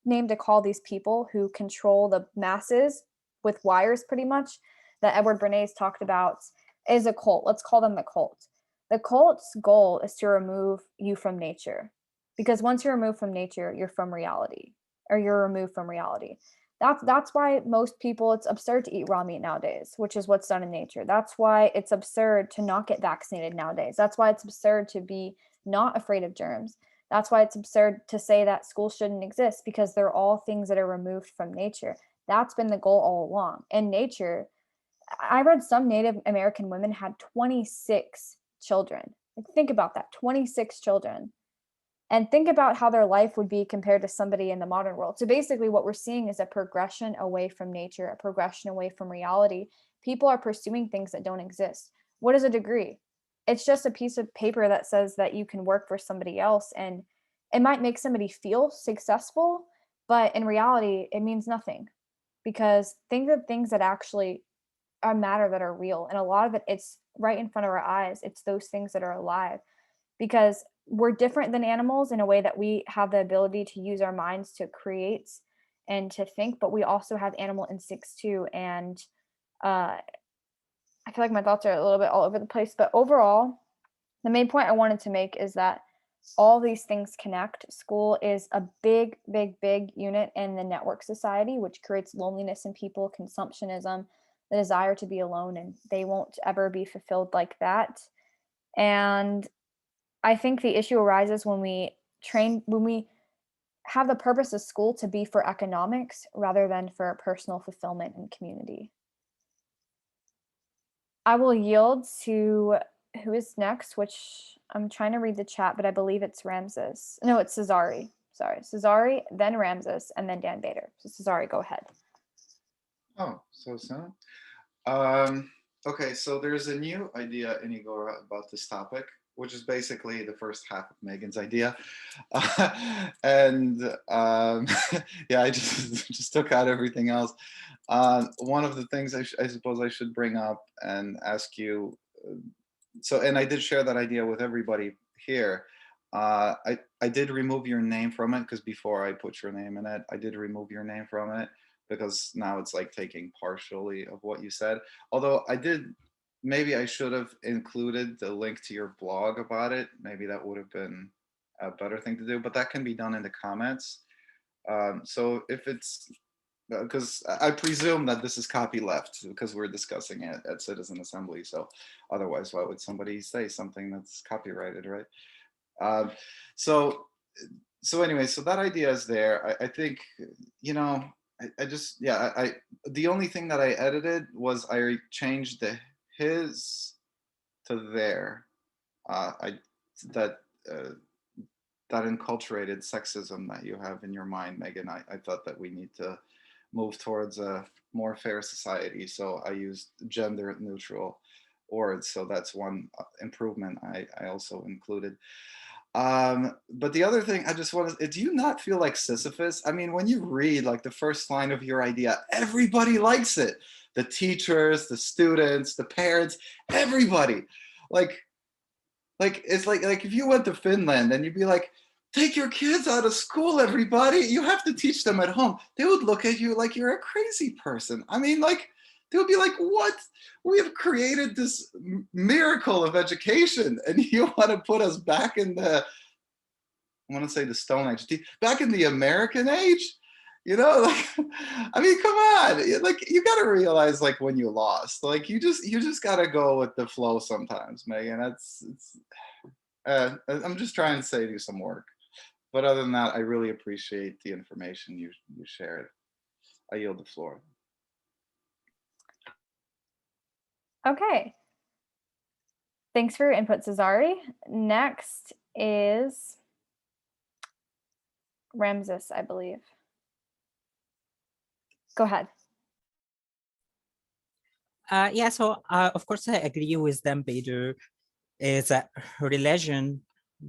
name to call these people who control the masses with wires pretty much, that Edward Bernays talked about, is a cult. Let's call them the cult. The cult's goal is to remove you from nature, because once you're removed from nature, you're from reality, or you're removed from reality. That's why most people, it's absurd to eat raw meat nowadays, which is what's done in nature. That's why it's absurd to not get vaccinated nowadays. That's why it's absurd to be not afraid of germs. That's why it's absurd to say that school shouldn't exist, because they're all things that are removed from nature. That's been the goal all along. In nature, I read some Native American women had 26 children. Like, think about that, 26 children. And think about how their life would be compared to somebody in the modern world. So basically what we're seeing is a progression away from nature, a progression away from reality. People are pursuing things that don't exist. What is a degree? It's just a piece of paper that says that you can work for somebody else, and it might make somebody feel successful, but in reality, it means nothing, because think of things that actually are matter, that are real. And a lot of it, it's right in front of our eyes. It's those things that are alive, because we're different than animals in a way that we have the ability to use our minds to create and to think, but we also have animal instincts too. And I feel like my thoughts are a little bit all over the place, but overall, the main point I wanted to make is that all these things connect. School is a big, big, big unit in the network society, which creates loneliness in people, consumptionism, the desire to be alone, and they won't ever be fulfilled like that. And I think the issue arises when we have the purpose of school to be for economics rather than for personal fulfillment and community. I will yield to who is next, which I'm trying to read the chat, but I believe it's Ramses. No, it's Cesari. Sorry, Cesari, then Ramses, and then Dan Bader. So Cesari, go ahead. Oh, so soon? Okay, so there's a new idea in Egora about this topic, which is basically the first half of Megan's idea. And yeah, I just took out everything else. One of the things I suppose I should bring up and ask you, and I did share that idea with everybody here. I did remove your name from it, because before I put your name in it, I did remove your name from it, because now it's like taking partially of what you said. Although maybe I should have included the link to your blog about it. Maybe that would have been a better thing to do, but that can be done in the comments. So if it's, because I presume that this is copyleft, because we're discussing it at Citizen Assembly. So otherwise, why would somebody say something that's copyrighted, right? So anyway, so that idea is there. I think, the only thing that I edited was I changed the his to their. That enculturated sexism that you have in your mind, Megan. I thought that we need to move towards a more fair society. So I used gender neutral words. So that's one improvement I also included. But the other thing I just want to, do you not feel like Sisyphus? I mean, when you read like the first line of your idea, everybody likes it. The teachers, the students, the parents, everybody. Like it's like if you went to Finland and you'd be like, take your kids out of school, everybody. You have to teach them at home. They would look at you like you're a crazy person. I mean, like, they would be like, what? We have created this miracle of education, and you want to put us back in the, I want to say the Stone Age, back in the American age? You know, like, I mean, come on. Like, you got to realize, like, when you lost, like, you just got to go with the flow sometimes, Megan. I'm just trying to save you some work. But other than that, I really appreciate the information you shared. I yield the floor. Okay. Thanks for your input, Cesari. Next is Ramses, I believe. Go ahead. So of course I agree with Dan Bader, is that religion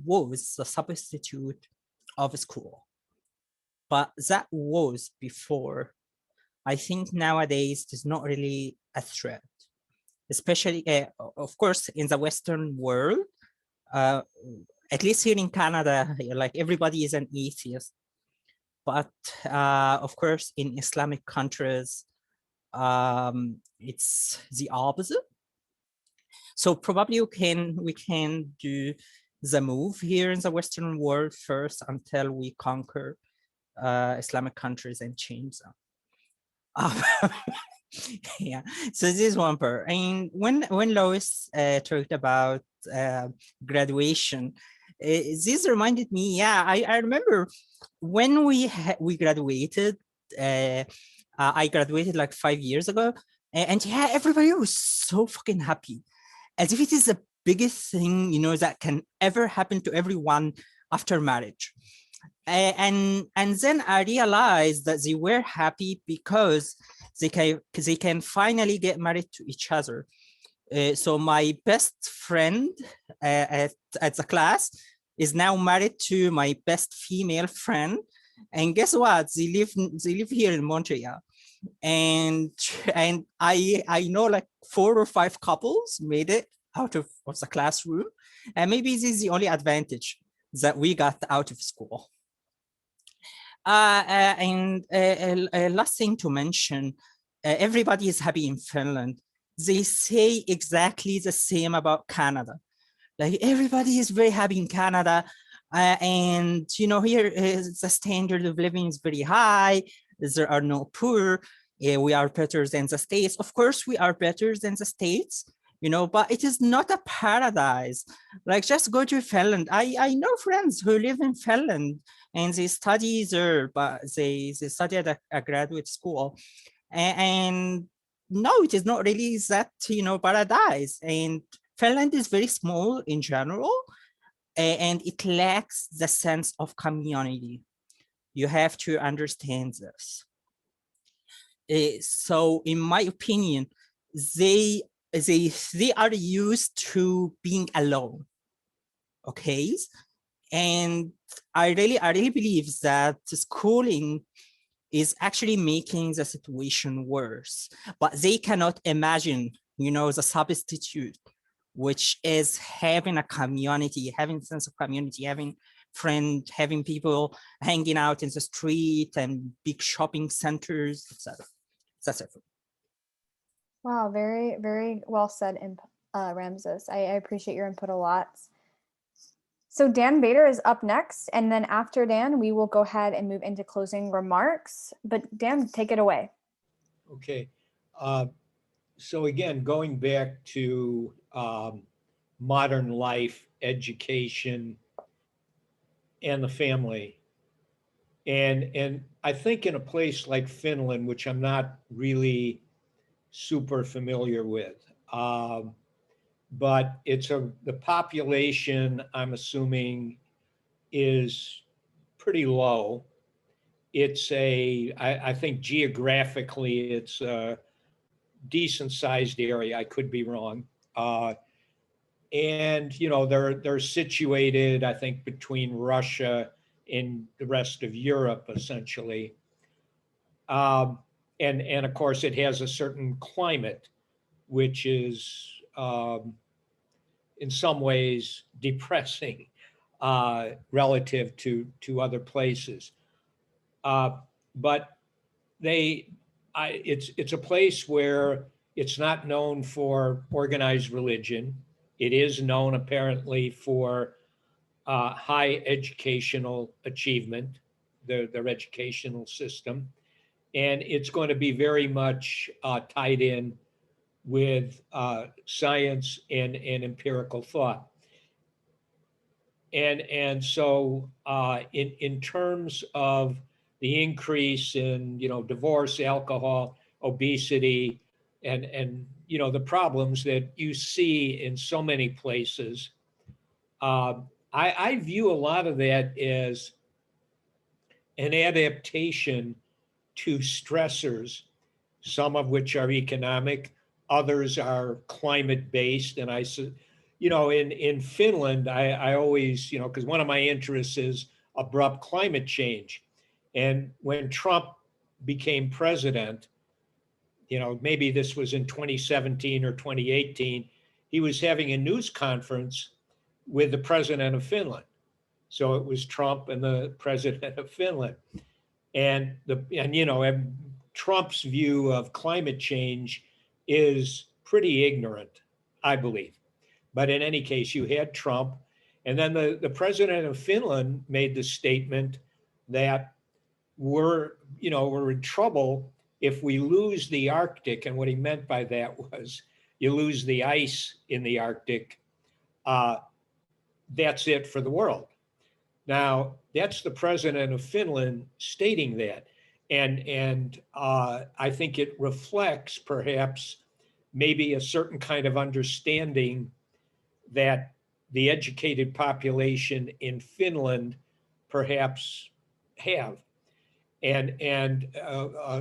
was a substitute of school, but that was before I think nowadays it is not really a threat, especially, of course, in the Western world. At least here in Canada, like everybody is an atheist. But of course, in Islamic countries, it's the opposite. So probably we can do the move here in the Western world first until we conquer Islamic countries and change them. Yeah, so this is one part. And when Lois talked about graduation, this reminded me, yeah, I remember when we graduated, I graduated like 5 years ago, and yeah, everybody was so fucking happy, as if it is the biggest thing, you know, that can ever happen to everyone after marriage. And then I realized that they were happy because they can finally get married to each other. So my best friend at the class is now married to my best female friend, and guess what? They live here in Montreal, and I know like 4 or 5 couples made it out of the classroom, and maybe this is the only advantage that we got out of school. And last thing to mention, everybody is happy in Finland. They say exactly the same about Canada. Like everybody is very happy in Canada. And you know, here the standard of living is very high. There are no poor. We are better than the States. Of course, we are better than the States, you know, but it is not a paradise. Like just go to Finland. I know friends who live in Finland and they study there, but they study at a graduate school. And no, it is not really that, you know, paradise. And Finland is very small in general, and it lacks the sense of community. You have to understand this. So in my opinion, they are used to being alone. Okay. And I really believe that schooling is actually making the situation worse, but they cannot imagine, you know, the substitute, which is having a community, having a sense of community, having friends, having people hanging out in the street and big shopping centers, etc. That's it. Wow, very, very well said, Ramses. I appreciate your input a lot. So Dan Bader is up next, and then after Dan, we will go ahead and move into closing remarks. But Dan, take it away. Okay. So again, going back to modern life, education, and the family. And I think in a place like Finland, which I'm not really super familiar with, but the population, I'm assuming, is pretty low. It's I think geographically, it's a decent sized area. I could be wrong. And, you know, they're situated, I think, between Russia and the rest of Europe, essentially. And of course, it has a certain climate, which is in some ways depressing relative to other places. But it's a place where it's not known for organized religion. It is known apparently for high educational achievement, their educational system. And it's going to be very much tied in with science and empirical thought. And so in terms of the increase in, you know, divorce, alcohol, obesity, and you know, the problems that you see in so many places, I view a lot of that as an adaptation to stressors, some of which are economic, others are climate-based. And you know, in Finland, I always, you know, because one of my interests is abrupt climate change. And when Trump became president, maybe this was in 2017 or 2018, he was having a news conference with the president of Finland. So it was Trump and the president of Finland. And Trump's view of climate change is pretty ignorant, I believe. But in any case, you had Trump. And then the president of Finland made the statement that we're in trouble if we lose the Arctic. And what he meant by that was you lose the ice in the Arctic, that's it for the world. Now, that's the president of Finland stating that. And I think it reflects perhaps maybe a certain kind of understanding that the educated population in Finland perhaps have. And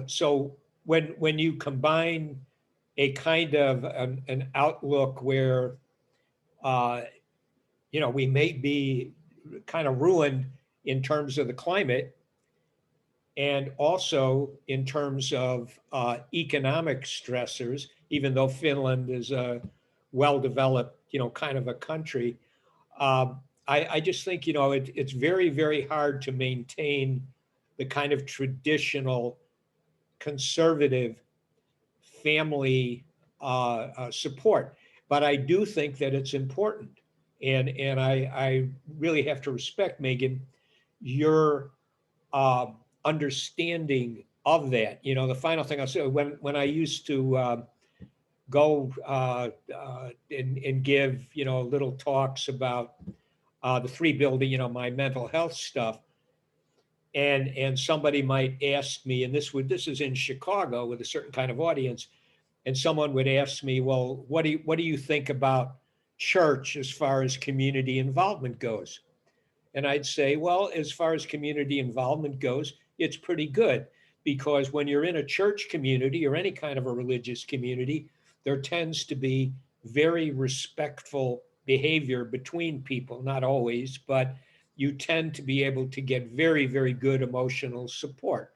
so when you combine a kind of an outlook where, we may be kind of ruined in terms of the climate, and also in terms of economic stressors, even though Finland is a well-developed, kind of a country, I just think, it's very, very hard to maintain the kind of traditional conservative family support. But I do think that it's important. And I really have to respect, Megan, your understanding of that. The final thing I'll say, when I used to go and give, little talks about the 3 building, my mental health stuff, and somebody might ask me, and this is in Chicago with a certain kind of audience, and someone would ask me, well, what do you think about church as far as community involvement goes? And I'd say, well, as far as community involvement goes, it's pretty good, because when you're in a church community or any kind of a religious community, there tends to be very respectful behavior between people, not always, but you tend to be able to get very, very good emotional support.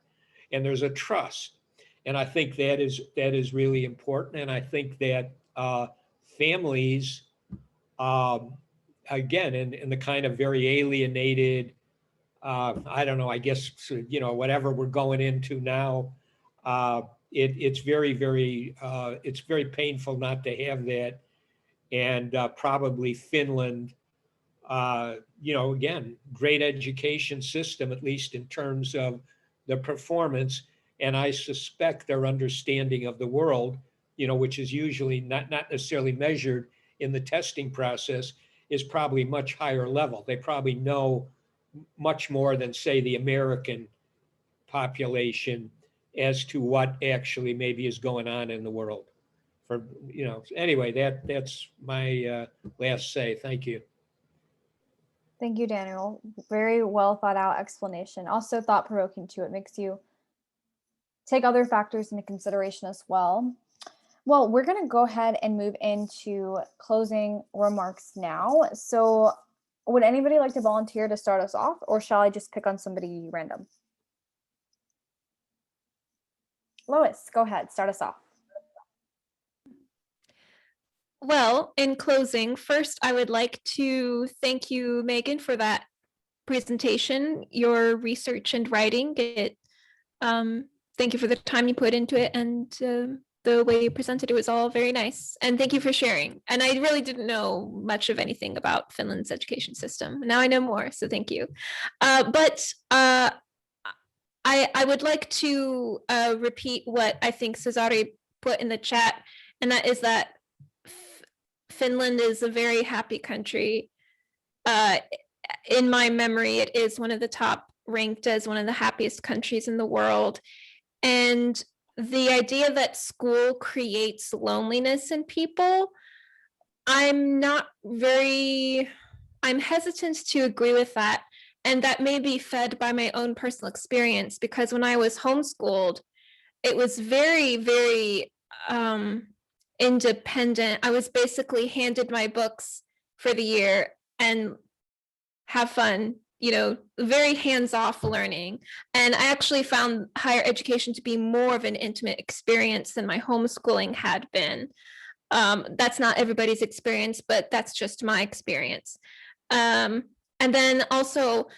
And there's a trust. And I think that is really important. And I think that families, again, in the kind of very alienated, I don't know, I guess, whatever we're going into now, it's very, very, it's very painful not to have that. And probably Finland, again, great education system, at least in terms of the performance. And I suspect their understanding of the world, which is usually not necessarily measured in the testing process, is probably much higher level. They probably know much more than, say, the American population as to what actually maybe is going on in the world. Anyway, that's my last say. Thank you. Thank you, Daniel. Very well thought out explanation. Also thought provoking too. It makes you take other factors into consideration as well. Well, we're going to go ahead and move into closing remarks now. So would anybody like to volunteer to start us off, or shall I just pick on somebody random? Lois, go ahead, start us off. Well, in closing, first, I would like to thank you, Megan, for that presentation, your research and writing. Thank you for the time you put into it, and the way you presented it was all very nice. And thank you for sharing. And I really didn't know much of anything about Finland's education system. Now I know more, so thank you. But I would like to repeat what I think Cesare put in the chat, and that is that Finland is a very happy country. In my memory, it is one of the top ranked as one of the happiest countries in the world. And the idea that school creates loneliness in people, I'm hesitant to agree with that. And that may be fed by my own personal experience, because when I was homeschooled, it was very, very independent. I was basically handed my books for the year and have fun, very hands-off learning. And I actually found higher education to be more of an intimate experience than my homeschooling had been. That's not everybody's experience, but that's just my experience. And then also,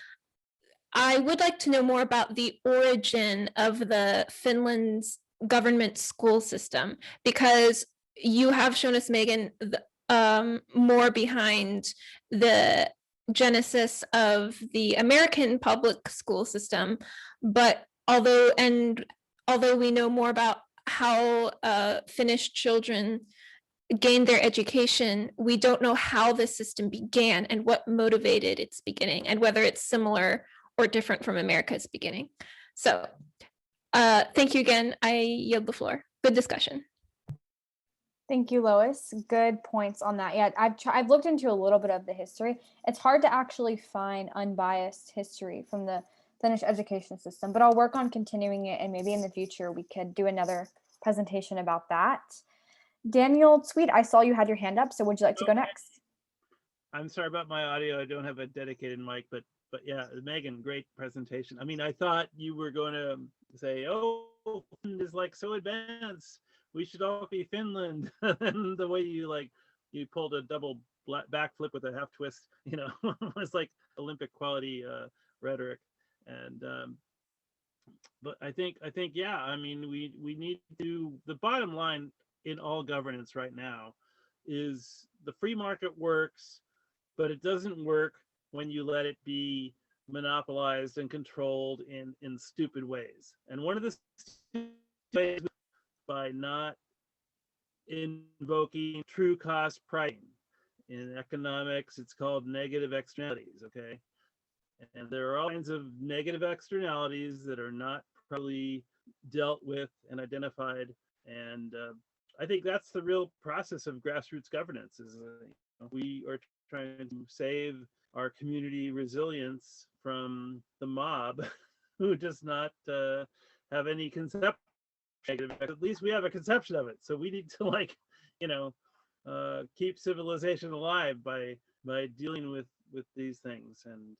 I would like to know more about the origin of the Finland's government school system, because you have shown us, Megan, more behind the genesis of the American public school system. But although we know more about how Finnish children gained their education, we don't know how the system began and what motivated its beginning, and whether it's similar or different from America's beginning. So thank you again. I yield the floor. Good discussion. Thank you, Lois. Good points on that. Yeah, I've looked into a little bit of the history. It's hard to actually find unbiased history from the Finnish education system, but I'll work on continuing it, and maybe in the future we could do another presentation about that. Daniel Tweed, I saw you had your hand up, so would you like to go next? I'm sorry about my audio. I don't have a dedicated mic, but yeah, Megan, great presentation. I mean, I thought you were going to say, "Oh, Finland is like so advanced. We should all be Finland." And the way you pulled a double backflip with a half twist, was like Olympic quality rhetoric. And but I think yeah. I mean, we need to. The bottom line in all governance right now is the free market works, but it doesn't work when you let it be monopolized and controlled in stupid ways. And one of the ways by not invoking true cost pricing. In economics, it's called negative externalities, okay? And there are all kinds of negative externalities that are not properly dealt with and identified. And I think that's the real process of grassroots governance, is we are trying to save our community resilience from the mob who does not have any conception. At least we have a conception of it. So we need to keep civilization alive by dealing with these things. And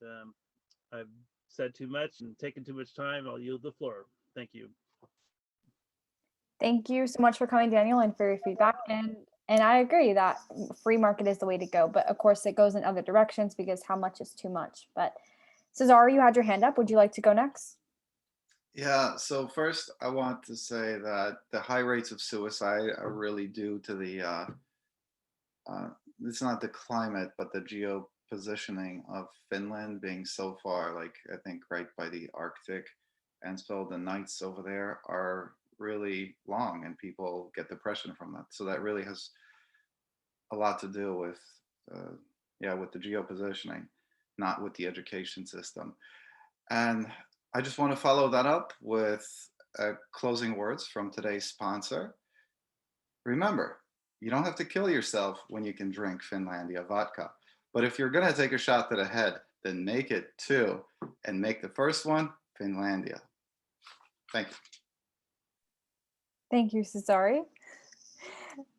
I've said too much and taken too much time. I'll yield the floor. Thank you. Thank you so much for coming, Daniel, and for your feedback. And I agree that free market is the way to go, but of course it goes in other directions, because how much is too much. But Cesar, you had your hand up. Would you like to go next? Yeah, so first I want to say that the high rates of suicide are really due to the, it's not the climate, but the geo-positioning of Finland being so far, I think right by the Arctic. And so the nights over there are really long and people get depression from that. So that really has a lot to do with, with the geo-positioning, not with the education system. And I just want to follow that up with closing words from today's sponsor. Remember, you don't have to kill yourself when you can drink Finlandia vodka. But if you're going to take a shot to the head, then make it two, and make the first one Finlandia. Thank you. Thank you, Cesare.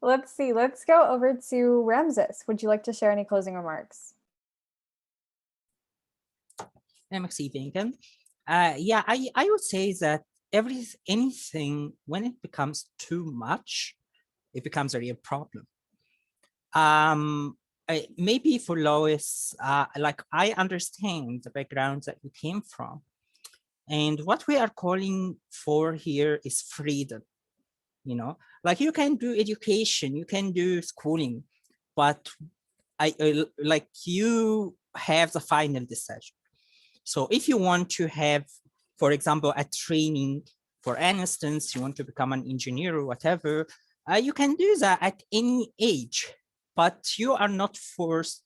Let's see. Let's go over to Ramses. Would you like to share any closing remarks? Merci, Bingham. I would say that anything, when it becomes too much, it becomes a real problem. Maybe for Lois, I understand the background that you came from. And what we are calling for here is freedom. You can do education, you can do schooling, but you have the final decision. So if you want to have, for example, a training, for instance, you want to become an engineer or whatever, you can do that at any age, but you are not forced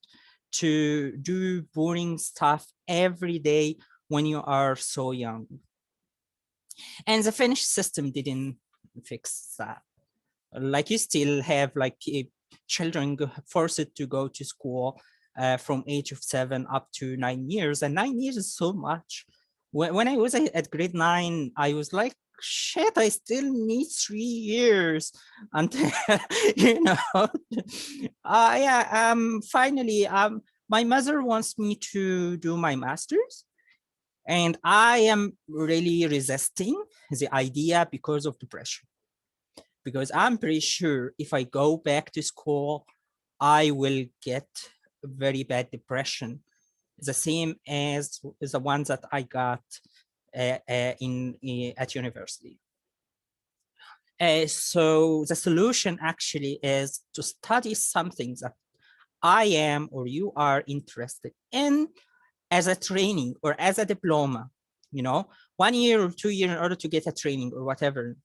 to do boring stuff every day when you are so young. And the Finnish system didn't fix that. You still have children forced to go to school from age of 7 up to 9 years, and 9 years is so much. When I was at grade 9, I was like, shit, I still need 3 years until finally my mother wants me to do my master's, and I am really resisting the idea because of depression. Because I'm pretty sure if I go back to school, I will get very bad depression, the same as the ones that I got at university. So the solution actually is to study something that I am or you are interested in as a training or as a diploma, 1 year or 2 years in order to get a training or whatever,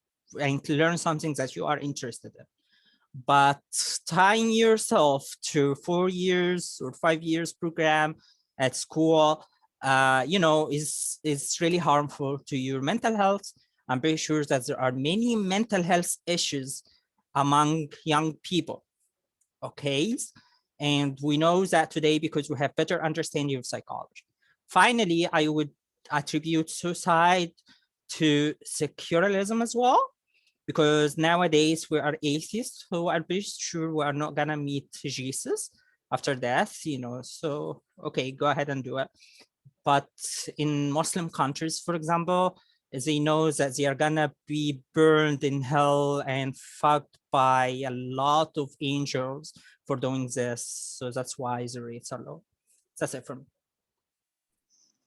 and to learn something that you are interested in. But tying yourself to 4 years or 5 years program at school, is really harmful to your mental health. I'm pretty sure that there are many mental health issues among young people. Okay. And we know that today because we have better understanding of psychology. Finally, I would attribute suicide to secularism as well, because nowadays we are atheists who are pretty sure we are not gonna meet Jesus after death, so okay, go ahead and do it. But in Muslim countries, for example, they know that they are gonna be burned in hell and fucked by a lot of angels for doing this. So that's why the rates are low. That's it from me.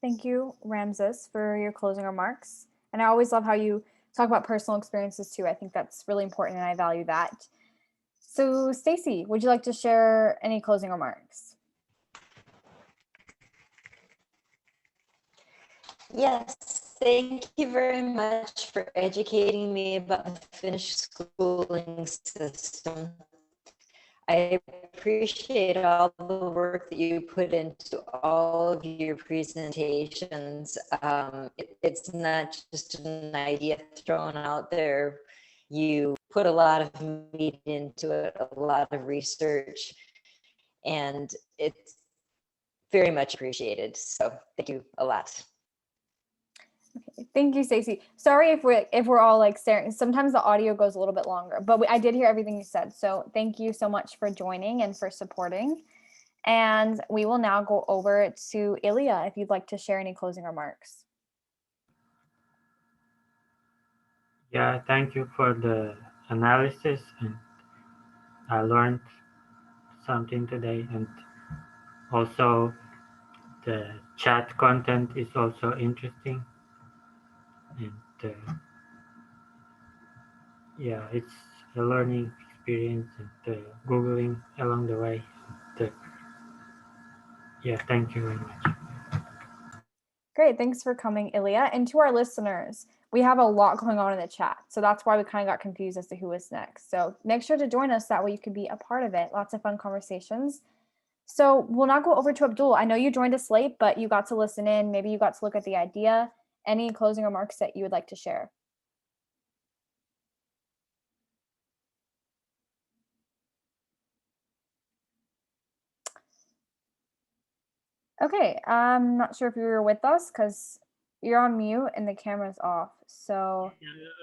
Thank you, Ramses, for your closing remarks. And I always love how you talk about personal experiences too. I think that's really important and I value that. So Stacey, would you like to share any closing remarks? Yes, thank you very much for educating me about the Finnish schooling system. I appreciate all the work that you put into all of your presentations. It's not just an idea thrown out there. You put a lot of meat into it, a lot of research, and it's very much appreciated. So thank you a lot. Okay, thank you, Stacey. Sorry if we're all like staring. Sometimes the audio goes a little bit longer, but I did hear everything you said. So thank you so much for joining and for supporting. And we will now go over to Ilya if you'd like to share any closing remarks. Yeah, thank you for the analysis, and I learned something today, and also the chat content is also interesting, and yeah, it's a learning experience, and Googling along the way. Yeah, thank you very much. Great, thanks for coming, Ilya. And to our listeners, we have a lot going on in the chat. So that's why we kind of got confused as to who was next. So make sure to join us. That way you can be a part of it. Lots of fun conversations. So we'll now go over to Abdul. I know you joined us late, but you got to listen in. Maybe you got to look at the idea. Any closing remarks that you would like to share? Okay, I'm not sure if you were with us because you're on mute and the camera's off. So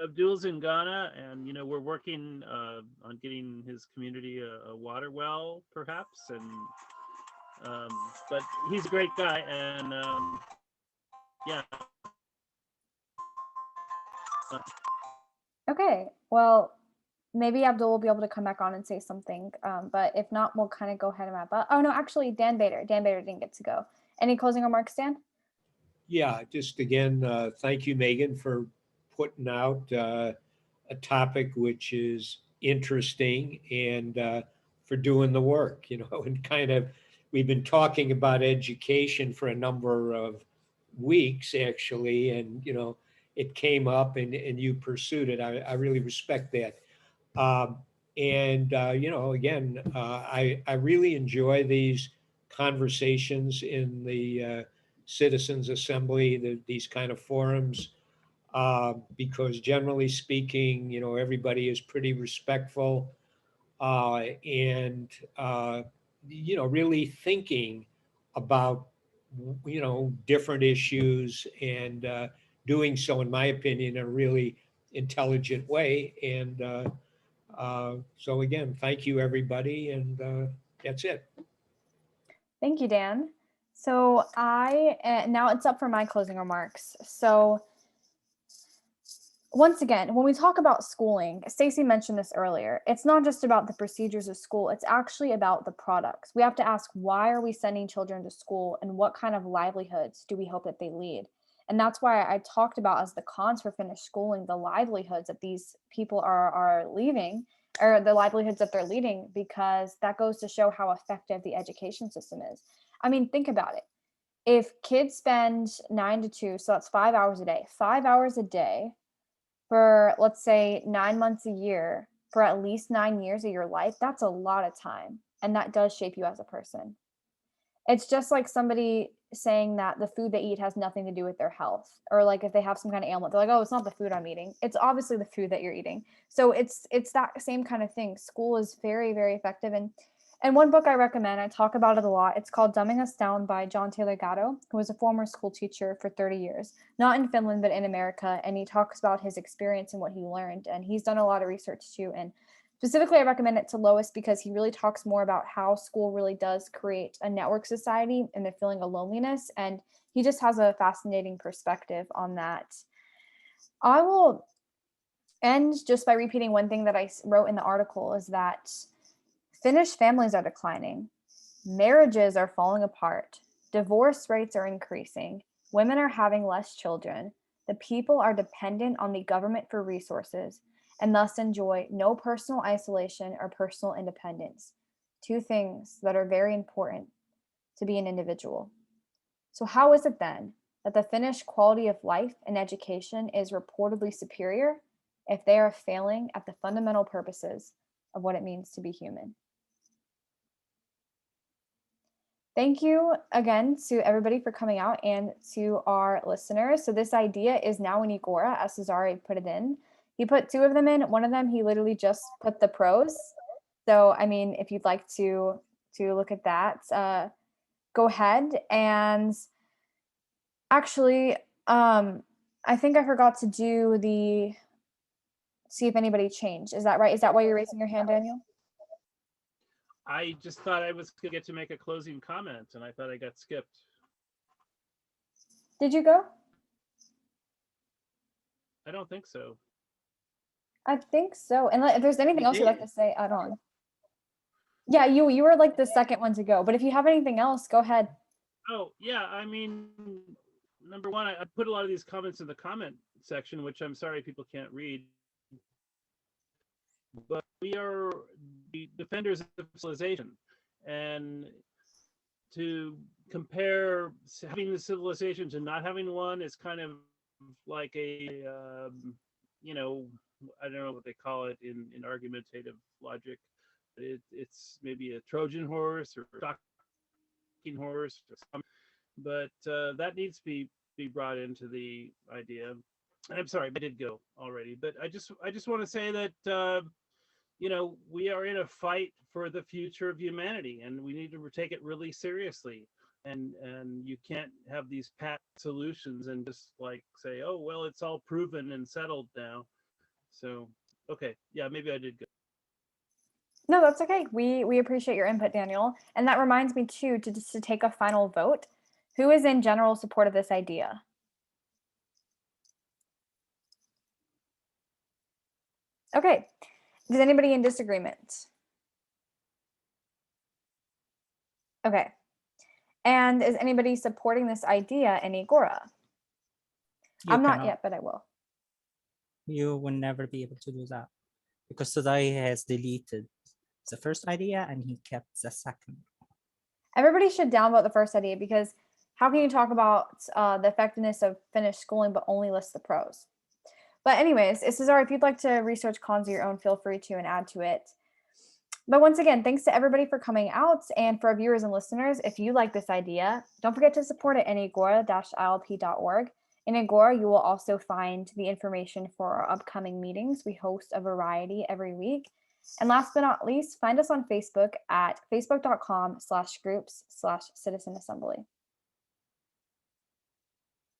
Abdul's in Ghana, and we're working on getting his community a water well, perhaps. And but he's a great guy, and yeah. Okay, well, maybe Abdul will be able to come back on and say something, but if not, we'll kind of go ahead and wrap up. Oh no, actually, Dan Bader didn't get to go. Any closing remarks, Dan? Yeah, just again, thank you, Megan, for putting out a topic which is interesting, and for doing the work, and kind of, we've been talking about education for a number of weeks actually, and it came up and you pursued it. I really respect that. Again, I really enjoy these conversations in the Citizens Assembly, these kind of forums, because generally speaking, everybody is pretty respectful, and really thinking about different issues, and doing so, in my opinion, in a really intelligent way. And so again, thank you, everybody, and that's it. Thank you, Dan. So now it's up for my closing remarks. So once again, when we talk about schooling, Stacey mentioned this earlier, it's not just about the procedures of school, it's actually about the products. We have to ask, why are we sending children to school and what kind of livelihoods do we hope that they lead? And that's why I talked about as the cons for Finnish schooling, the livelihoods that these people are leaving, or the livelihoods that they're leading, because that goes to show how effective the education system is. I mean, think about it. If kids spend 9 to 2, so that's 5 hours a day, 5 hours a day for, let's say, 9 months a year, for at least 9 years of your life, that's a lot of time. And that does shape you as a person. It's just like somebody saying that the food they eat has nothing to do with their health, or like if they have some kind of ailment, they're like, oh, it's not the food I'm eating. It's obviously the food that you're eating. So it's that same kind of thing. School is very, very effective. And one book I recommend, I talk about it a lot. It's called Dumbing Us Down by John Taylor Gatto, who was a former school teacher for 30 years, not in Finland, but in America. And he talks about his experience and what he learned. And he's done a lot of research too. And specifically, I recommend it to Lois because he really talks more about how school really does create a network society and the feeling of loneliness. And he just has a fascinating perspective on that. I will end just by repeating one thing that I wrote in the article, is that Finnish families are declining. Marriages are falling apart. Divorce rates are increasing. Women are having less children. The people are dependent on the government for resources and thus enjoy no personal isolation or personal independence. Two things that are very important to be an individual. So how is it then that the Finnish quality of life and education is reportedly superior if they are failing at the fundamental purposes of what it means to be human? Thank you again to everybody for coming out and to our listeners. So this idea is now in Egora, as Cesare put it in. He put 2 of them in. One of them, he literally just put the pros. So, I mean, if you'd like to look at that, go ahead. And actually, I think I forgot to do see if anybody changed. Is that right? Is that why you're raising your hand, Daniel? I just thought I was going to get to make a closing comment, and I thought I got skipped. Did you go? I don't think so. I think so. And if there's anything else you'd like to say, add on. Yeah, you were like the second one to go. But if you have anything else, go ahead. Oh, yeah. I mean, number one, I put a lot of these comments in the comment section, which I'm sorry people can't read. But we are the defenders of civilization. And to compare having the civilization to not having one is kind of like a, I don't know what they call it in argumentative logic. It's maybe a Trojan horse or stalking horse, but that needs to be brought into the idea. And I'm sorry, I did go already, but I just want to say that we are in a fight for the future of humanity, and we need to take it really seriously. And you can't have these pat solutions and just like say, oh well, it's all proven and settled now. So okay, yeah, maybe I did go. No, that's okay. We appreciate your input, Daniel. And that reminds me too, to take a final vote. Who is in general support of this idea? Okay. Is anybody in disagreement? Okay. And is anybody supporting this idea in Egora? I'm not yet, but I will. You will never be able to do that because Sadai has deleted the first idea and he kept the second. Everybody should downvote the first idea, because how can you talk about the effectiveness of Finnish schooling but only list the pros? But anyways, Cesare, if you'd like to research cons of your own, feel free to and add to it. But once again, thanks to everybody for coming out. And for our viewers and listeners, if you like this idea, don't forget to support it in egora-ilp.org. In Egora, you will also find the information for our upcoming meetings. We host a variety every week. And last but not least, find us on Facebook at facebook.com/groups/Citizen Assembly.